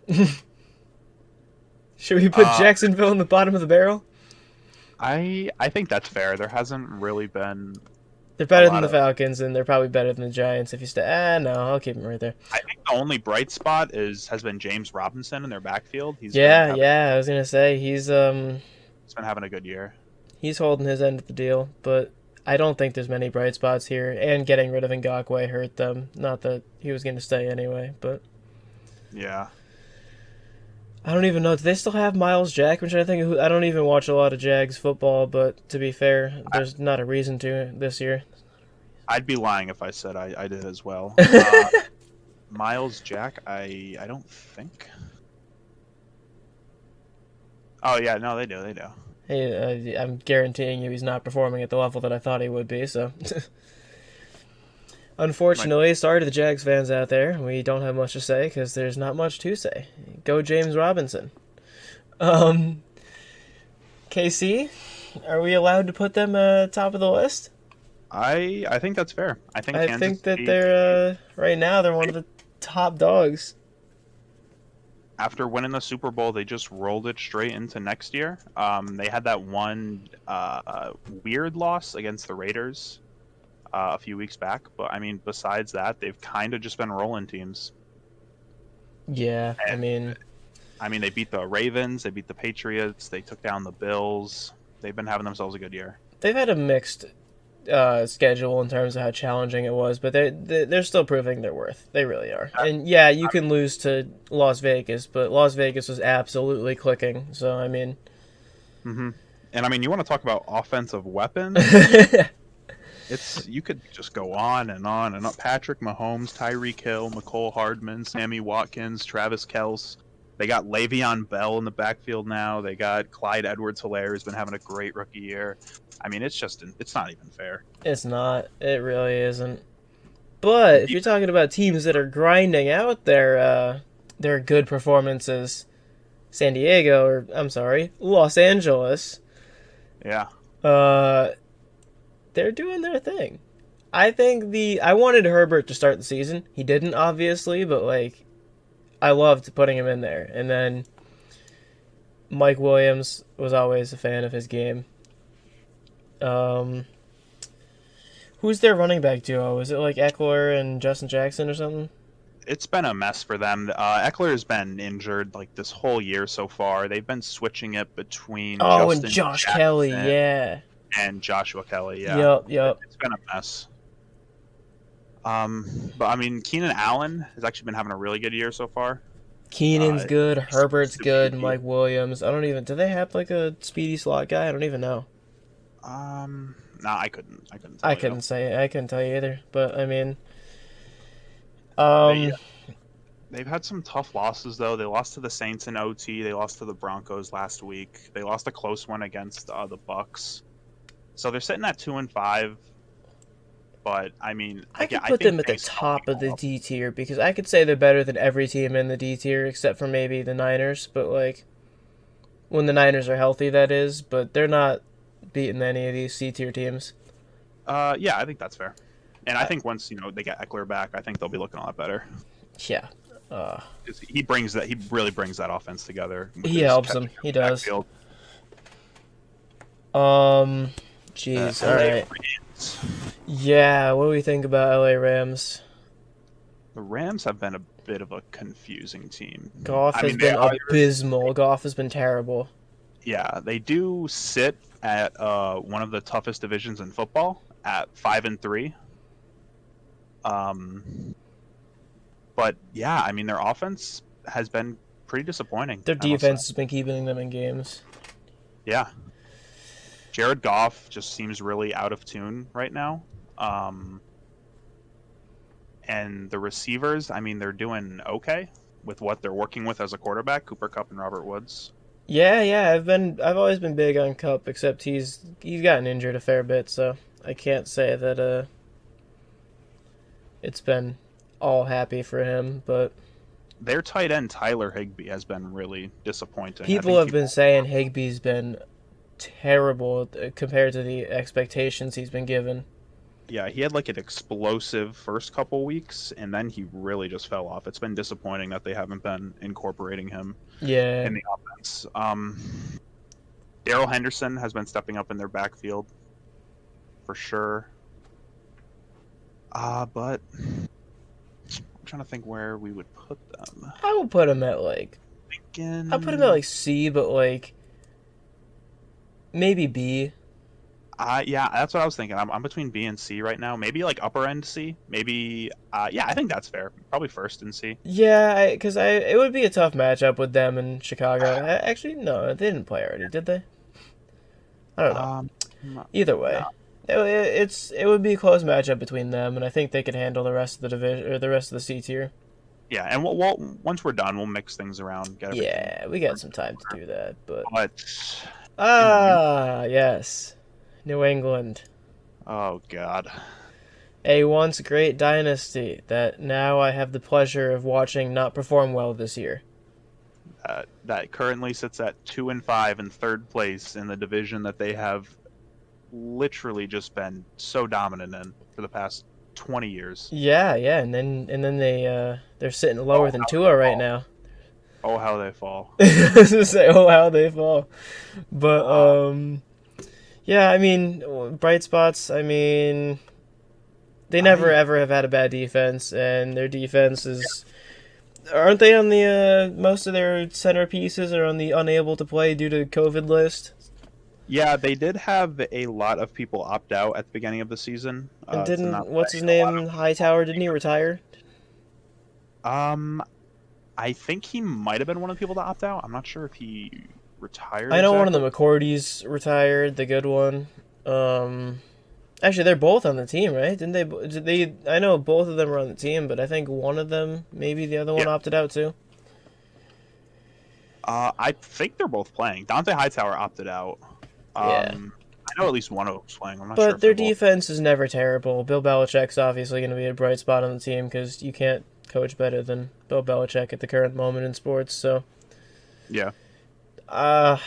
S1: Should we put Jacksonville in the bottom of the barrel?
S2: I think that's fair. There hasn't really been...
S1: They're better than the Falcons, and they're probably better than the Giants. If you no, I'll keep them right there.
S2: I think the only bright spot has been James Robinson in their backfield.
S1: I was gonna say he's been
S2: having a good year.
S1: He's holding his end of the deal, but I don't think there's many bright spots here. And getting rid of Ngakoue hurt them. Not that he was gonna stay anyway, but
S2: yeah.
S1: I don't even know. Do they still have Miles Jack? I'm trying to think of who. I don't even watch a lot of Jags football, but to be fair,
S2: I,
S1: there's not a reason to this year.
S2: I'd be lying if I said I did as well. Miles Jack, I don't think. Oh yeah, no, they do, they do.
S1: Hey, I'm guaranteeing you he's not performing at the level that I thought he would be. So,
S2: Might,
S1: unfortunately, sorry to the Jags fans out there. We don't have much to say because there's not much to say. Go James Robinson. Um, KC, are we allowed to put them top of the list?
S2: I think that's fair. I think
S1: I
S2: Kansas
S1: think that
S2: City,
S1: they're right now they're one of the top dogs.
S2: after winning the Super Bowl, they just rolled it straight into next year. They had that one weird loss against the Raiders a few weeks back, but I mean, besides that, they've kind of just been rolling teams.
S1: Yeah,
S2: And I mean, they beat the Ravens, they beat the Patriots, they took down the Bills. They've been having themselves a good year.
S1: they've had a mixed schedule in terms of how challenging it was, but they're still proving their worth. They really are. And yeah, you can lose to Las Vegas, but Las Vegas was absolutely clicking. So I mean,
S2: Hmm. And I mean, you want to talk about offensive weapons? You could just go on and on and on. Patrick Mahomes, Tyreek Hill, McCole Hardman, Sammy Watkins, Travis Kelce. They got Le'Veon Bell in the backfield now. They got Clyde Edwards-Helaire, who's been having a great rookie year. I mean, it's not even fair.
S1: it's not. It really isn't. But if you're talking about teams that are grinding out their good performances, San Diego, or I'm sorry, Los Angeles,
S2: Yeah.
S1: uh, they're doing their thing. I wanted Herbert to start the season. He didn't, obviously, but like I loved putting him in there. And then Mike Williams was always a fan of his game. Um, who's their running back duo? Is it like Eckler and Justin Jackson or something?
S2: It's been a mess for them. Eckler has been injured like this whole year so far. They've been switching it between
S1: Oh, and
S2: Justin
S1: Josh Kelly,
S2: Jackson
S1: yeah.
S2: and Joshua Kelly. Yeah,
S1: Yep.
S2: it's been a mess. But I mean, Keenan Allen has actually been having a really good year so far.
S1: Keenan's good,
S2: He seems
S1: Herbert's
S2: to
S1: good,
S2: be.
S1: Mike Williams. I don't even. Do they have like a speedy slot guy? I don't even know.
S2: No, I couldn't
S1: I
S2: tell you.
S1: couldn't say. I couldn't tell you either. But I mean,
S2: They
S1: um,
S2: they've had some tough losses though. They lost to the Saints in OT. They lost to the Broncos last week. They lost a close one against the Bucks. So they're sitting at 2-5. But I mean,
S1: I could
S2: I
S1: put
S2: think
S1: them at the
S2: based on
S1: top of the D tier because I could say they're better than every team in the D tier except for maybe the Niners. But like when the Niners are healthy, that is. But they're not beating any of these C tier teams.
S2: yeah, I think that's fair. And I
S1: I,
S2: think once they get Eckler back, I think they'll be looking a lot better.
S1: yeah. Uh,
S2: 'Cause he brings that. He really brings that offense together with
S1: he
S2: his
S1: helps
S2: catching
S1: them.
S2: in
S1: He
S2: the
S1: does.
S2: backfield.
S1: Jeez. All
S2: LA
S1: right.
S2: Rams.
S1: Yeah. What do we think about LA Rams?
S2: The Rams have been a bit of a confusing team.
S1: Goff
S2: I
S1: has
S2: mean, they
S1: been
S2: are.
S1: abysmal. Goff has been terrible.
S2: Yeah, they do sit at one of the toughest divisions in football at 5-3. But yeah, I mean their offense has been pretty disappointing.
S1: Their
S2: I must say.
S1: defense has been keeping them in games.
S2: Yeah, Jared Goff just seems really out of tune right now. And the receivers, I mean, they're doing okay with what they're working with as a quarterback, Cooper Kupp and Robert Woods.
S1: Yeah. I've always been big on Cup, except he's gotten injured a fair bit, so I can't say that it's been all happy for him. But
S2: Their tight end Tyler Higbee has been really disappointing. I
S1: people
S2: think
S1: have been saying Higbee's been terrible compared to the expectations he's been given.
S2: yeah, he had like an explosive first couple weeks, and then he really just fell off. It's been disappointing that they haven't been incorporating him
S1: Yeah,
S2: in the offense. Darrell Henderson has been stepping up in their backfield for sure. But I'm trying to think where we would put them.
S1: I will put him at like
S2: Thinking,
S1: I'll put him at like C, but like maybe B.
S2: Yeah, that's what I was thinking. I'm between B and C right now. Maybe like upper end C. Maybe. Yeah, I think that's fair. Probably first in C.
S1: Yeah, because it would be a tough matchup with them in Chicago. Actually, no, they didn't play already, did they? I don't know.
S2: Um,
S1: Either
S2: no.
S1: way, it would be a close matchup between them, and I think they could handle the rest of the division or the rest of the C tier.
S2: Yeah, and once we're done, we'll mix things around, get everything.
S1: Yeah, we got some time to do that, but
S2: But in the new,
S1: yes, New England,
S2: oh god,
S1: a once great dynasty that now I have the pleasure of watching not perform well this year.
S2: that currently sits at 2-5 in third place in the division that they have literally just been so dominant in for the past 20 years.
S1: Yeah, yeah, and then they're sitting lower than
S2: How
S1: Tua
S2: they
S1: right
S2: fall.
S1: now.
S2: Oh, how they fall.
S1: I was gonna say, oh, how they fall. But
S2: Uh,
S1: yeah, I mean, bright spots. I mean, they never
S2: I
S1: ever have had a bad defense, and their defense is. Aren't they on the most of their centerpieces are on the unable to play due to COVID list?
S2: Yeah, they did have a lot of people opt out at the beginning of the season
S1: And
S2: to
S1: didn't
S2: not
S1: what's
S2: play.
S1: his
S2: A lot
S1: name Hightower? Didn't he retire?
S2: of I think he might have been one of the people to opt out. I'm not sure if he retired
S1: I know one of the
S2: exactly.
S1: McCourties retired, the good one. Actually, they're both on the team, right? Didn't they? Did they? I know both of them were on the team, but I think one of them, maybe the other
S2: Yeah,
S1: one, opted out too.
S2: I think they're both playing. Dante Hightower opted out.
S1: Yeah,
S2: I know at least one of them's playing. I'm not sure
S1: but
S2: if they're
S1: their
S2: both.
S1: defense is never terrible. Bill Belichick's obviously going to be a bright spot on the team because you can't coach better than Bill Belichick at the current moment in sports. So,
S2: Yeah.
S1: uh,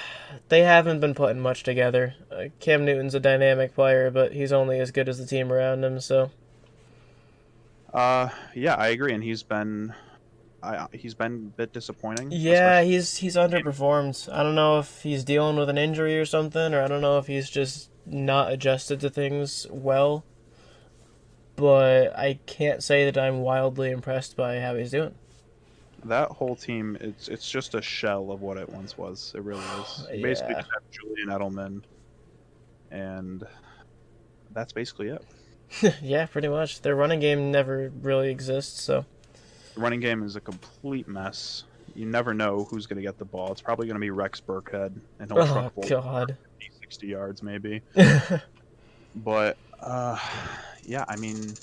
S1: they haven't been putting much together. Cam Newton's a dynamic player, but he's only as good as the team around him. So,
S2: Yeah, I agree, and he's been a bit disappointing,
S1: yeah,
S2: especially.
S1: he's underperformed. I don't know if he's dealing with an injury or something, or I don't know if he's just not adjusted to things well. But I can't say that I'm wildly impressed by how he's doing.
S2: That whole team, it's just a shell of what it once was. It really is. You basically
S1: Yeah,
S2: just have Julian Edelman, and that's basically it.
S1: yeah, pretty much. Their running game never really exists. So,
S2: The running game is a complete mess. You never know who's going to get the ball. It's probably going to be Rex Burkhead, and he'll
S1: oh
S2: truck for
S1: god.
S2: 50, 60 yards maybe. But yeah, I mean,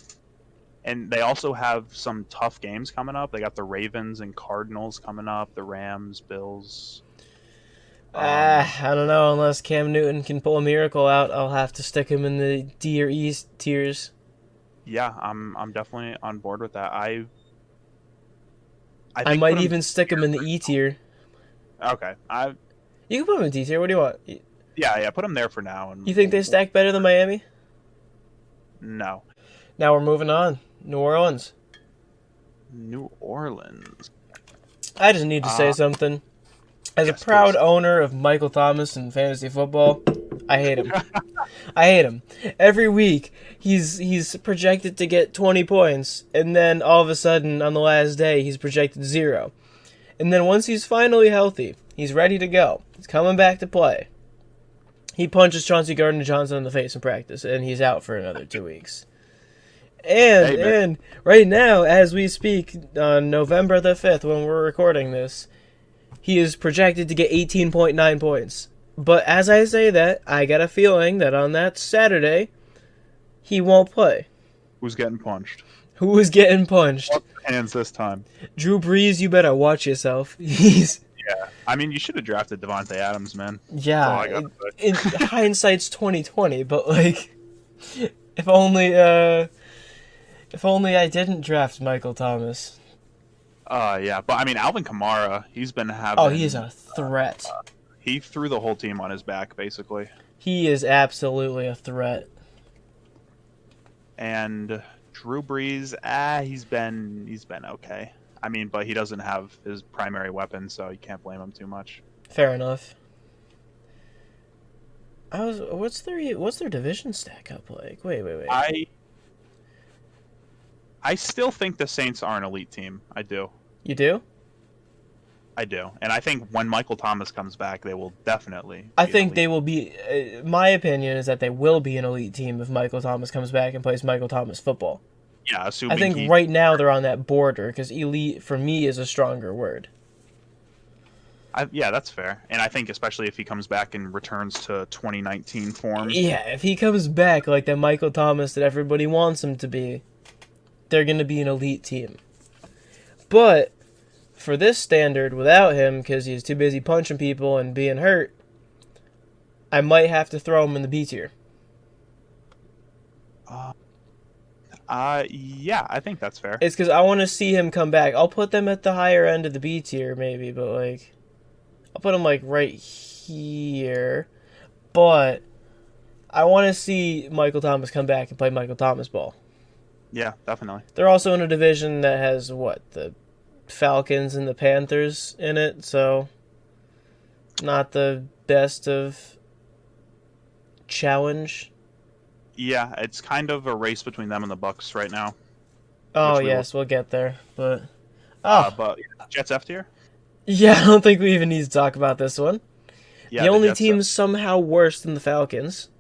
S2: and they also have some tough games coming up. They got the Ravens and Cardinals coming up, the Rams, Bills.
S1: I don't know. Unless Cam Newton can pull a miracle out, I'll have to stick him in the D or E tiers.
S2: Yeah, I'm definitely on board with that. I
S1: I
S2: think
S1: might
S2: put him
S1: even stick him in the E tier.
S2: okay.
S1: You can put him in D tier. What do you want?
S2: Yeah, put him there for now. And
S1: You think they stack better than Miami?
S2: no,
S1: Now we're moving on. New Orleans.
S2: New Orleans.
S1: I just need to say
S2: Uh,
S1: something. As a
S2: yes,
S1: proud
S2: please.
S1: owner of Michael Thomas in fantasy football, I hate him. I hate him. Every week he's projected to get 20 points, and then all of a sudden on the last day he's projected 0. And then once he's finally healthy, he's ready to go. He's coming back to play. He punches Chauncey Gardner-Johnson in the face in practice, and he's out for another 2 weeks. And
S2: Hey man,
S1: and right now, as we speak, on November the 5th, when we're recording this, he is projected to get 18.9 points. But as I say that, I got a feeling that on that Saturday, he won't play.
S2: who's getting punched?
S1: Who is getting punched?
S2: Hands this time.
S1: Drew Brees, you better watch yourself. He's
S2: Yeah, I mean, you should have drafted Devontae Adams, man. That's all
S1: yeah.
S2: I got to say.
S1: In hindsight's 2020, but like, if only uh, if only I didn't draft Michael Thomas.
S2: Yeah, but I mean, Alvin Kamara, he's been
S1: Oh, he is
S2: having.
S1: a threat.
S2: He threw the whole team on his back, basically.
S1: He is absolutely a threat.
S2: And Drew Brees, he's been okay. I mean, but he doesn't have his primary weapon, so you can't blame him too much.
S1: Fair enough. What's their division stack up like? Wait.
S2: I still think the Saints are an elite team. I do.
S1: You do?
S2: I do, and I think when Michael Thomas comes back, they will definitely.
S1: I
S2: Be an
S1: think
S2: elite.
S1: they will be. My opinion is that they will be an elite team if Michael Thomas comes back and plays Michael Thomas football.
S2: Yeah,
S1: I
S2: assuming
S1: think
S2: he.
S1: right now they're on that border because elite for me is a stronger word.
S2: Yeah, that's fair, and I think especially if he comes back and returns to 2019 form.
S1: Yeah, if he comes back like that Michael Thomas that everybody wants him to be, they're going to be an elite team. But for this standard, without him, because he's too busy punching people and being hurt, I might have to throw him in the B tier.
S2: Yeah, I think that's fair.
S1: It's because I want to see him come back. I'll put them at the higher end of the B tier, maybe, but like, I'll put him like right here. But I want to see Michael Thomas come back and play Michael Thomas ball.
S2: Yeah, definitely.
S1: They're also in a division that has what, the Falcons and the Panthers in it, so not the best of challenge.
S2: Yeah, it's kind of a race between them and the Bucks right now.
S1: Oh
S2: Which we
S1: yes, we'll get there. But
S2: But Jets F tier.
S1: yeah, I don't think we even need to talk about this one.
S2: Yeah,
S1: The only
S2: Jets
S1: team
S2: F-
S1: somehow worse than the Falcons.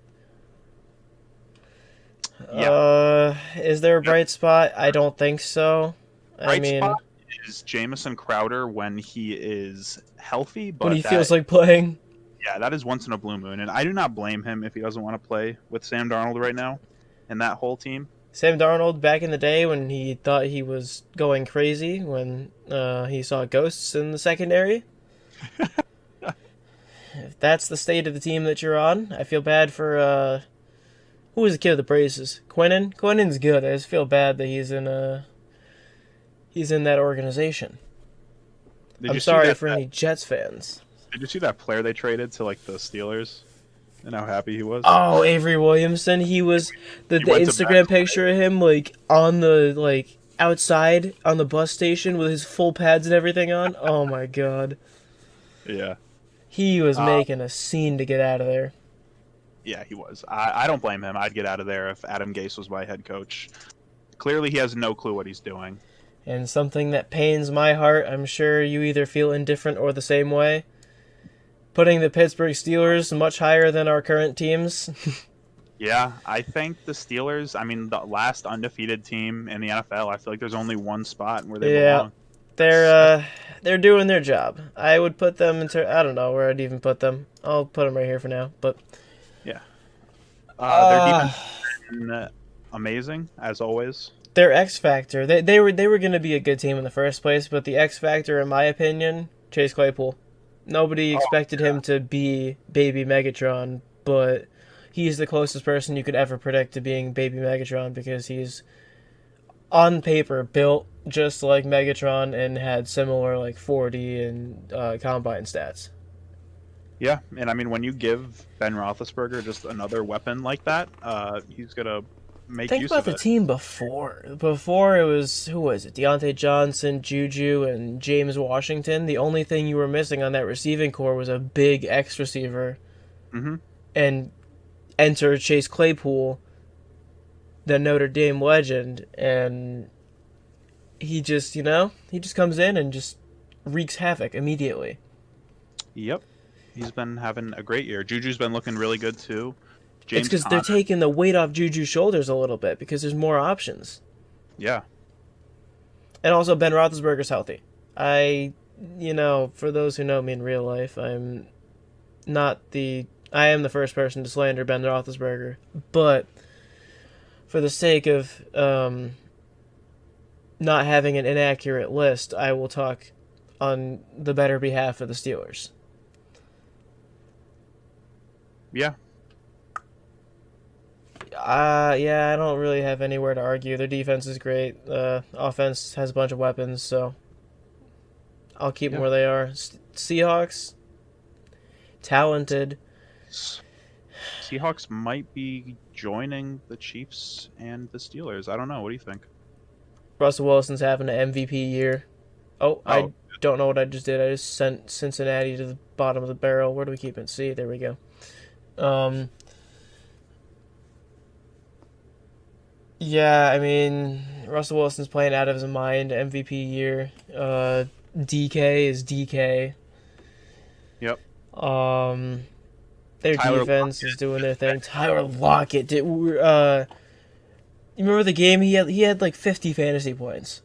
S2: Yeah.
S1: Is there a bright spot? I don't think so.
S2: Bright spot is Jamison Crowder when he is healthy, but
S1: when he feels like playing.
S2: yeah, that is once in a blue moon, and I do not blame him if he doesn't want to play with Sam Darnold right now and that whole team.
S1: Sam Darnold back in the day when he thought he was going crazy when he saw ghosts in the secondary. If that's the state of the team that you're on, I feel bad for who was the kid with the braces? Quinnen? Quinnen's good. I just feel bad that he's in that organization. I'm sorry for any Jets fans.
S2: Did you see that player they traded to like the Steelers and how happy he was?
S1: Oh, Avery Williamson. He was the Instagram picture of him like on the like outside on the bus station with his full pads and everything on. Oh my god.
S2: Yeah.
S1: He was making a scene to get out of there.
S2: Yeah, he was. I don't blame him. I'd get out of there if Adam Gase was my head coach. Clearly, he has no clue what he's doing.
S1: And something that pains my heart, I'm sure you either feel indifferent or the same way. Putting the Pittsburgh Steelers much higher than our current teams.
S2: Yeah, I think the Steelers, I mean, the last undefeated team in the NFL, I feel like there's only one spot where they belong.
S1: They're doing their job. I would put them into, I don't know where I'd even put them. I'll put them right here for now, but
S2: yeah. Their defense has been amazing as always.
S1: Their X factor. They were going to be a good team in the first place, but the X factor, in my opinion, Chase Claypool. Nobody expected him to be Baby Megatron, but he's the closest person you could ever predict to being Baby Megatron because he's on paper built just like Megatron and had similar like 40 and combine stats.
S2: Yeah, and I mean when you give Ben Roethlisberger just another weapon like that, he's gonna make
S1: Think
S2: use
S1: about
S2: of
S1: the
S2: it.
S1: team before. Before it was, who was it? Deontay Johnson, Juju, and James Washington. The only thing you were missing on that receiving core was a big X receiver.
S2: Mm-hmm.
S1: And enter Chase Claypool, the Notre Dame legend, and he just comes in and just wreaks havoc immediately.
S2: Yep. He's been having a great year. Juju's been looking really good too.
S1: It's because they're taking the weight off Juju's shoulders a little bit because there's more options.
S2: Yeah.
S1: And also Ben Roethlisberger's healthy. For those who know me in real life, I am the first person to slander Ben Roethlisberger. But for the sake of not having an inaccurate list, I will talk on the better behalf of the Steelers.
S2: Yeah.
S1: I don't really have anywhere to argue. Their defense is great. Offense has a bunch of weapons, so I'll keep them where they are. Seahawks, talented.
S2: Seahawks might be joining the Chiefs and the Steelers. I don't know. What do you think?
S1: Russell Wilson's having an MVP year. I don't know what I just did. I just sent Cincinnati to the bottom of the barrel. Where do we keep it? See, there we go. Yeah, I mean, Russell Wilson's playing out of his mind. MVP year. DK is DK.
S2: Yep.
S1: Their
S2: Tyler
S1: defense
S2: Lockett.
S1: is doing their thing. Tyler Lockett did. You remember the game? He had like 50 fantasy points.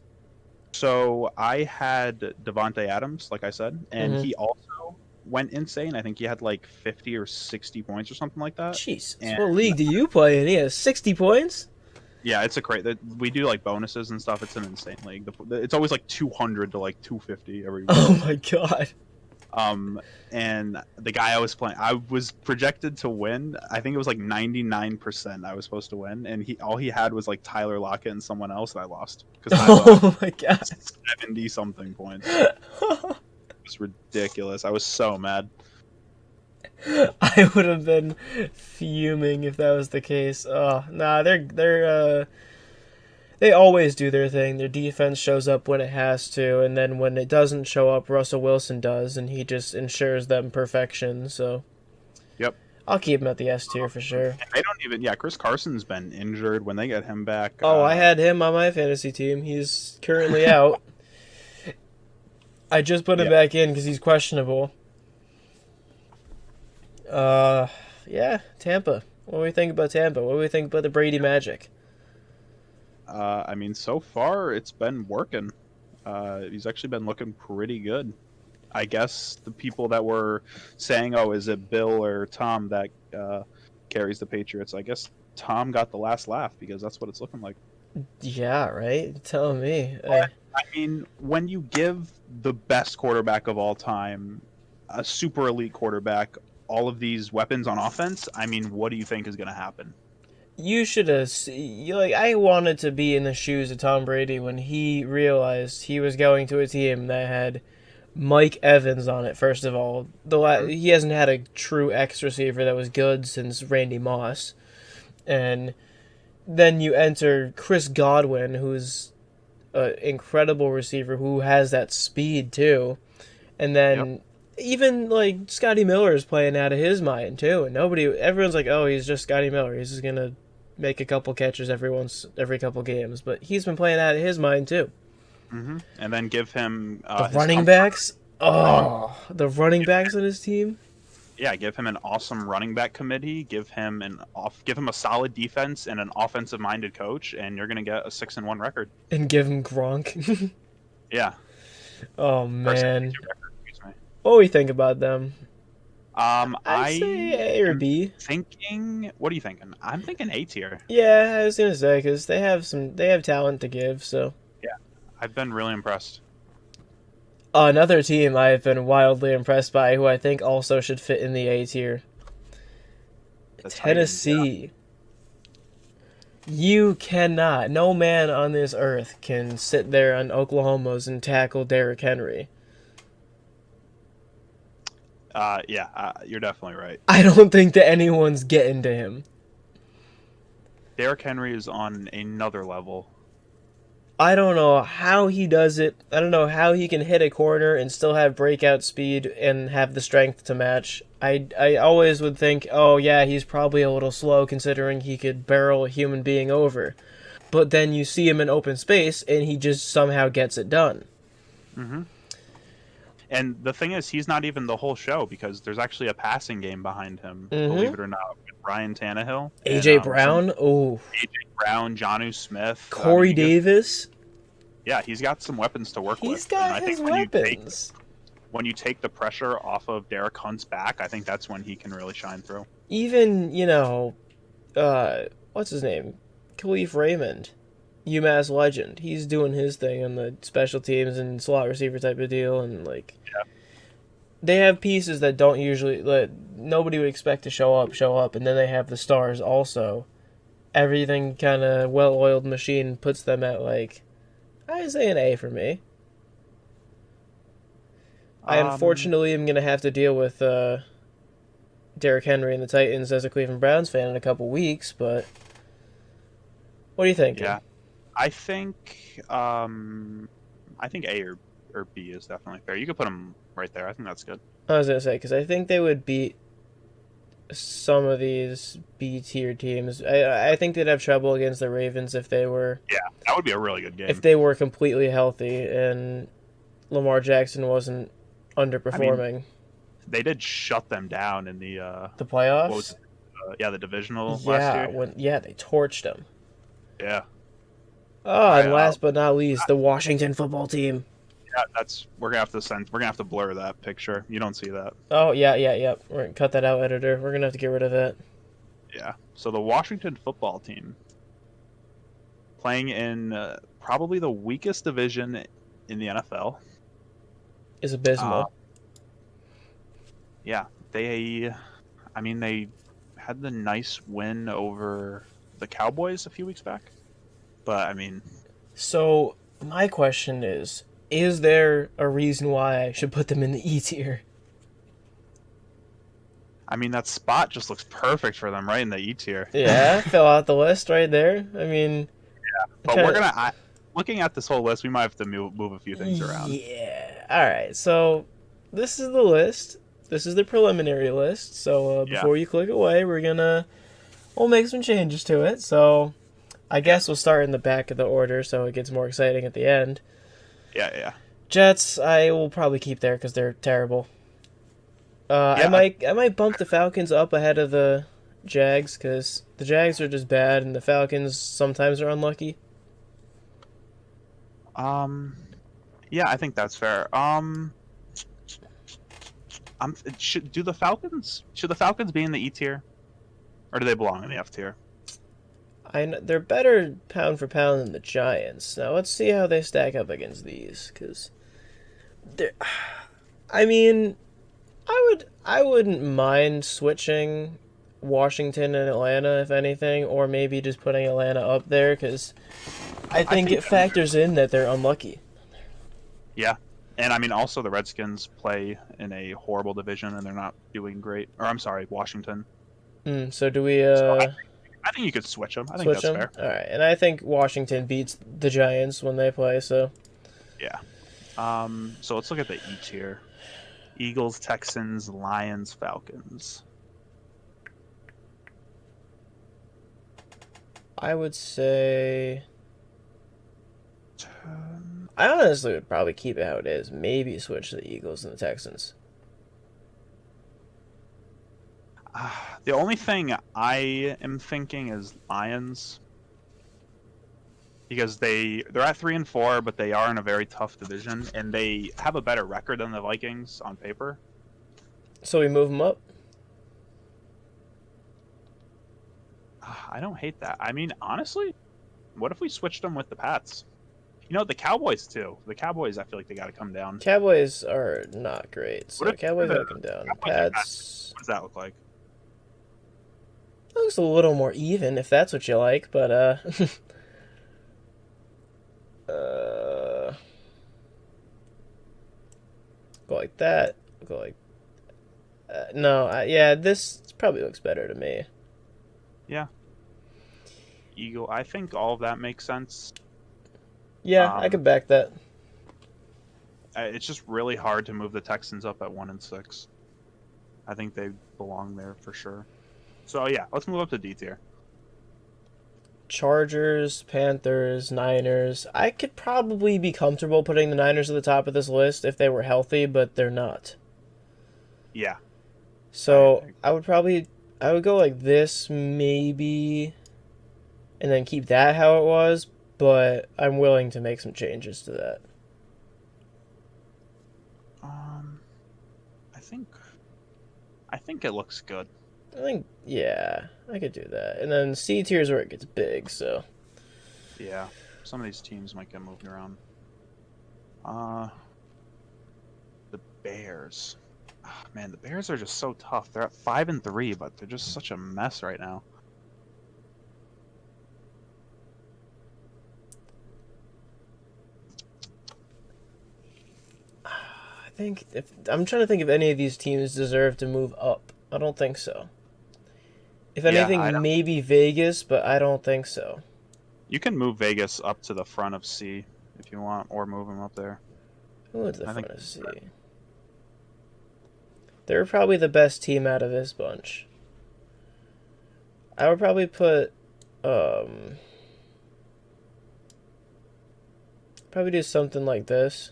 S2: So I had Devontae Adams, like I said, and
S1: Mm-hmm.
S2: he also went insane. I think he had like 50 or 60 points or something like that.
S1: Jesus,
S2: And
S1: what league do you play in? He has 60 points.
S2: yeah, it's a great. We do like bonuses and stuff. It's an insane league. It's always like 200 to like 250 every week.
S1: Oh my god.
S2: And the guy I was playing, I was projected to win. I think it was like 99% I was supposed to win, and all he had was like Tyler Lockett and someone else, and I lost because I lost
S1: Oh my god.
S2: 70 something points. It was ridiculous. I was so mad.
S1: I would have been fuming if that was the case. Oh, nah, they always do their thing. Their defense shows up when it has to, and then when it doesn't show up, Russell Wilson does, and he just ensures them perfection. So,
S2: Yep.
S1: I'll keep him at the S tier for sure.
S2: And they don't even. Yeah, Chris Carson's been injured. When they get him back.
S1: Oh, I had him on my fantasy team. He's currently out. I just put him back in because he's questionable. Yeah, Tampa. What do we think about Tampa? What do we think about the Brady Magic?
S2: I mean, so far it's been working. He's actually been looking pretty good. I guess the people that were saying, "Oh, is it Bill or Tom that carries the Patriots?" I guess Tom got the last laugh because that's what it's looking like.
S1: Yeah, right? You're telling me.
S2: But, I mean, when you give the best quarterback of all time, a super elite quarterback, all of these weapons on offense, I mean, what do you think is going to happen?
S1: You should have. I wanted to be in the shoes of Tom Brady when he realized he was going to a team that had Mike Evans on it. First of all, he hasn't had a true X receiver that was good since Randy Moss, and then you enter Chris Godwin, who's an incredible receiver who has that speed too, and then. Even like Scotty Miller is playing out of his mind too, and everyone's like, "Oh, he's just Scotty Miller. He's just gonna make a couple catches every couple games." But he's been playing out of his mind too.
S2: Mm-hmm. And then give him
S1: The running backs. Oh, the running backs on his team.
S2: Yeah, give him an awesome running back committee. Give him a solid defense and an offensive-minded coach, and you're gonna get a 6-1 record.
S1: And give him Gronk.
S2: Yeah.
S1: Oh
S2: Or
S1: man.
S2: 6-2 record, excuse me.
S1: What do we think about them?
S2: I
S1: say A or B.
S2: thinking. What are you thinking? I'm thinking A tier.
S1: Yeah, I was gonna say because they have talent to give. So
S2: Yeah, I've been really impressed.
S1: another team I've been wildly impressed by, who I think also should fit in the A tier.
S2: The Titans,
S1: Tennessee. You cannot. No man on this earth can sit there on Oklahoma's and tackle Derrick Henry.
S2: You're definitely right.
S1: I don't think that anyone's getting to him.
S2: Derrick Henry is on another level.
S1: I don't know how he does it. I don't know how he can hit a corner and still have breakout speed and have the strength to match. I always would think, oh yeah, he's probably a little slow considering he could barrel a human being over. But then you see him in open space and he just somehow gets it done.
S2: Mm-hmm. And the thing is, he's not even the whole show because there's actually a passing game behind him, believe it or not, with Ryan Tannehill.
S1: AJ Brown? Oh.
S2: AJ Brown, Jonnu Smith.
S1: Corey Davis?
S2: Yeah, he's got some weapons to work with.
S1: He's got his weapons.
S2: When you take the pressure off of Derek Hunt's back, I think that's when he can really shine through.
S1: Even, what's his name? Khalif Raymond. UMass legend. He's doing his thing on the special teams and slot receiver type of deal, and they have pieces that don't usually nobody would expect to show up, and then they have the stars also. Everything kind of well-oiled machine puts them at I say an A for me. I unfortunately am gonna have to deal with Derrick Henry and the Titans as a Cleveland Browns fan in a couple weeks, but what do you think?
S2: Yeah. I think A or B is definitely fair. You could put them right there. I think that's good.
S1: I was gonna say because I think they would beat some of these B tier teams. I think they'd have trouble against the Ravens if they were.
S2: Yeah, that would be a really good game.
S1: If they were completely healthy, and Lamar Jackson wasn't
S2: I mean,
S1: underperforming.
S2: they did shut them down in the
S1: The
S2: what was
S1: playoffs?
S2: it? Yeah, the divisional last
S1: Yeah,
S2: year.
S1: they torched him.
S2: Yeah.
S1: Oh,
S2: I
S1: and last but not least, the Washington football team.
S2: yeah, that's we're gonna have to blur that picture. You don't see that.
S1: Oh, yeah. We're gonna cut that out, editor. We're gonna have to get rid of that.
S2: Yeah. So the Washington football team playing in probably the weakest division in the NFL.
S1: Is
S2: Uh,
S1: abysmal.
S2: yeah, they had the nice win over the Cowboys a few weeks back. But I mean,
S1: So, my question is there a reason why I should put them in the E tier?
S2: that spot just looks perfect for them, right in the E tier.
S1: Yeah, fill out the list right there. I mean, I'm
S2: But
S1: trying to.
S2: looking at this whole list, we might have to move a few things around.
S1: Yeah. Alright, so this is the list. This is the preliminary list. So,
S2: Yeah,
S1: before you click away, we'll make some changes to it. So, I guess we'll start in the back of the order so it gets more exciting at the end.
S2: yeah.
S1: Jets, I will probably keep there because they're terrible.
S2: Yeah,
S1: I might bump the Falcons up ahead of the Jags because the Jags are just bad and the Falcons sometimes are unlucky.
S2: yeah, I think that's fair. Should the Falcons be in the E tier, or do they belong in the F tier?
S1: They're better pound for pound than the Giants. Now let's see how they stack up against these because they're. I mean, I wouldn't mind switching Washington and Atlanta if anything, or maybe just putting Atlanta up there because I think it factors in that they're unlucky.
S2: Yeah, and also the Redskins play in a horrible division and they're not doing great. Or I'm sorry, Washington.
S1: So do we
S2: So I think you could switch them. I think
S1: switch
S2: that's
S1: them?
S2: fair.
S1: All right, and I think Washington beats the Giants when they play. So
S2: Yeah. So let's look at the E tier: Eagles, Texans, Lions, Falcons.
S1: I would say I honestly would probably keep it how it is. Maybe switch to the Eagles and the Texans.
S2: The only thing I am thinking is Lions, because they're at 3-4, but they are in a very tough division, and they have a better record than the Vikings on paper.
S1: So we move them up.
S2: I don't hate that. Honestly, what if we switched them with the Pats? The Cowboys too. The Cowboys, I feel like they got to come down.
S1: Cowboys are not great, so
S2: What if
S1: Cowboys
S2: the
S1: gotta come down.
S2: Cowboys and Pats?
S1: Pats
S2: What does that look like?
S1: looks a little more even if that's what you like, but uh, go like that. Go like no, yeah, this probably looks better to me.
S2: Yeah, Eagle. I think all of that makes sense.
S1: Yeah, I could back that.
S2: It's just really hard to move the Texans up at 1-6. I think they belong there for sure. So yeah, let's move up to D tier.
S1: Chargers, Panthers, Niners. I could probably be comfortable putting the Niners at the top of this list if they were healthy, but they're not.
S2: Yeah.
S1: So I would go like this maybe, and then keep that how it was. But I'm willing to make some changes to that.
S2: I think it looks good.
S1: I think yeah, I could do that. And then C tier is where it gets big. So
S2: Yeah, some of these teams might get moved around. The Bears. Man, the Bears are just so tough. They're at 5-3, but they're just such a mess right now.
S1: I think if I'm trying to think if any of these teams deserve to move up. I don't think so. If anything, maybe Vegas, but I don't think so.
S2: You can move Vegas up to the front of C if you want, or move them up there.
S1: Who to the front of C? They're probably the best team out of this bunch. I would probably put, probably do something like this.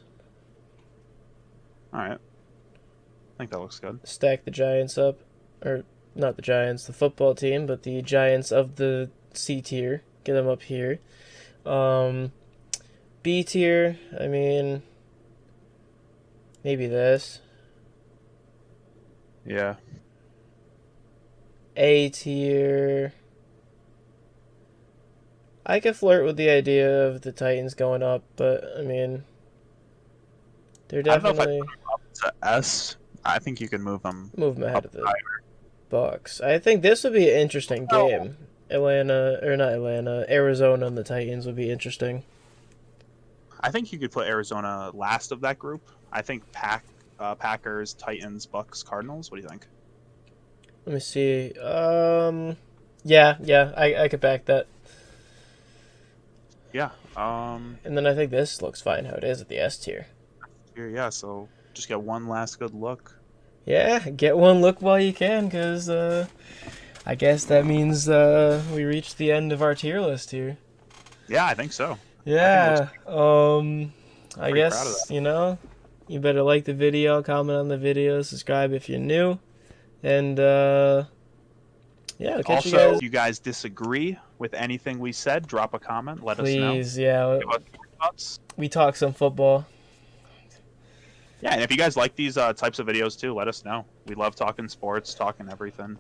S2: All right. I think that looks good.
S1: Stack the Giants up, or not the Giants, the football team, but the Giants of the C tier. Get them up here. B tier, I mean, maybe this.
S2: Yeah.
S1: A tier. I could flirt with the idea of the Titans going up, but I mean, they're
S2: I don't know if I
S1: definitely
S2: put them up to S. I think you can move them
S1: ahead
S2: up
S1: of the
S2: higher.
S1: Bucks. I think this would be an interesting
S2: No.
S1: game. Arizona and the Titans would be interesting.
S2: I think you could put Arizona last of that group. I think Packers, Titans, Bucks, Cardinals. What do you think?
S1: Let me see. Yeah, I could back that.
S2: Yeah.
S1: And then I think this looks fine how it is at the S tier.
S2: Here, yeah. So just get one last good look.
S1: Yeah, get one look while you can, because I guess that means we reached the end of our tier list here.
S2: Yeah, I think so.
S1: Yeah. I
S2: Pretty
S1: guess,
S2: proud of that.
S1: you better like the video, comment on the video, subscribe if you're new. And yeah, I'll catch you
S2: Also,
S1: guys.
S2: if you guys disagree with anything we said, drop a comment. Let us know.
S1: Please, yeah.
S2: Give us your thoughts.
S1: We talk some football.
S2: Yeah, and if you guys like these types of videos too, let us know. We love talking sports, talking everything,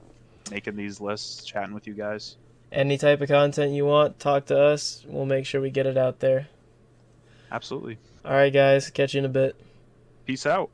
S2: making these lists, chatting with you guys.
S1: Any type of content you want, talk to us. We'll make sure we get it out there.
S2: Absolutely.
S1: All right, guys. Catch you in a bit.
S2: Peace out.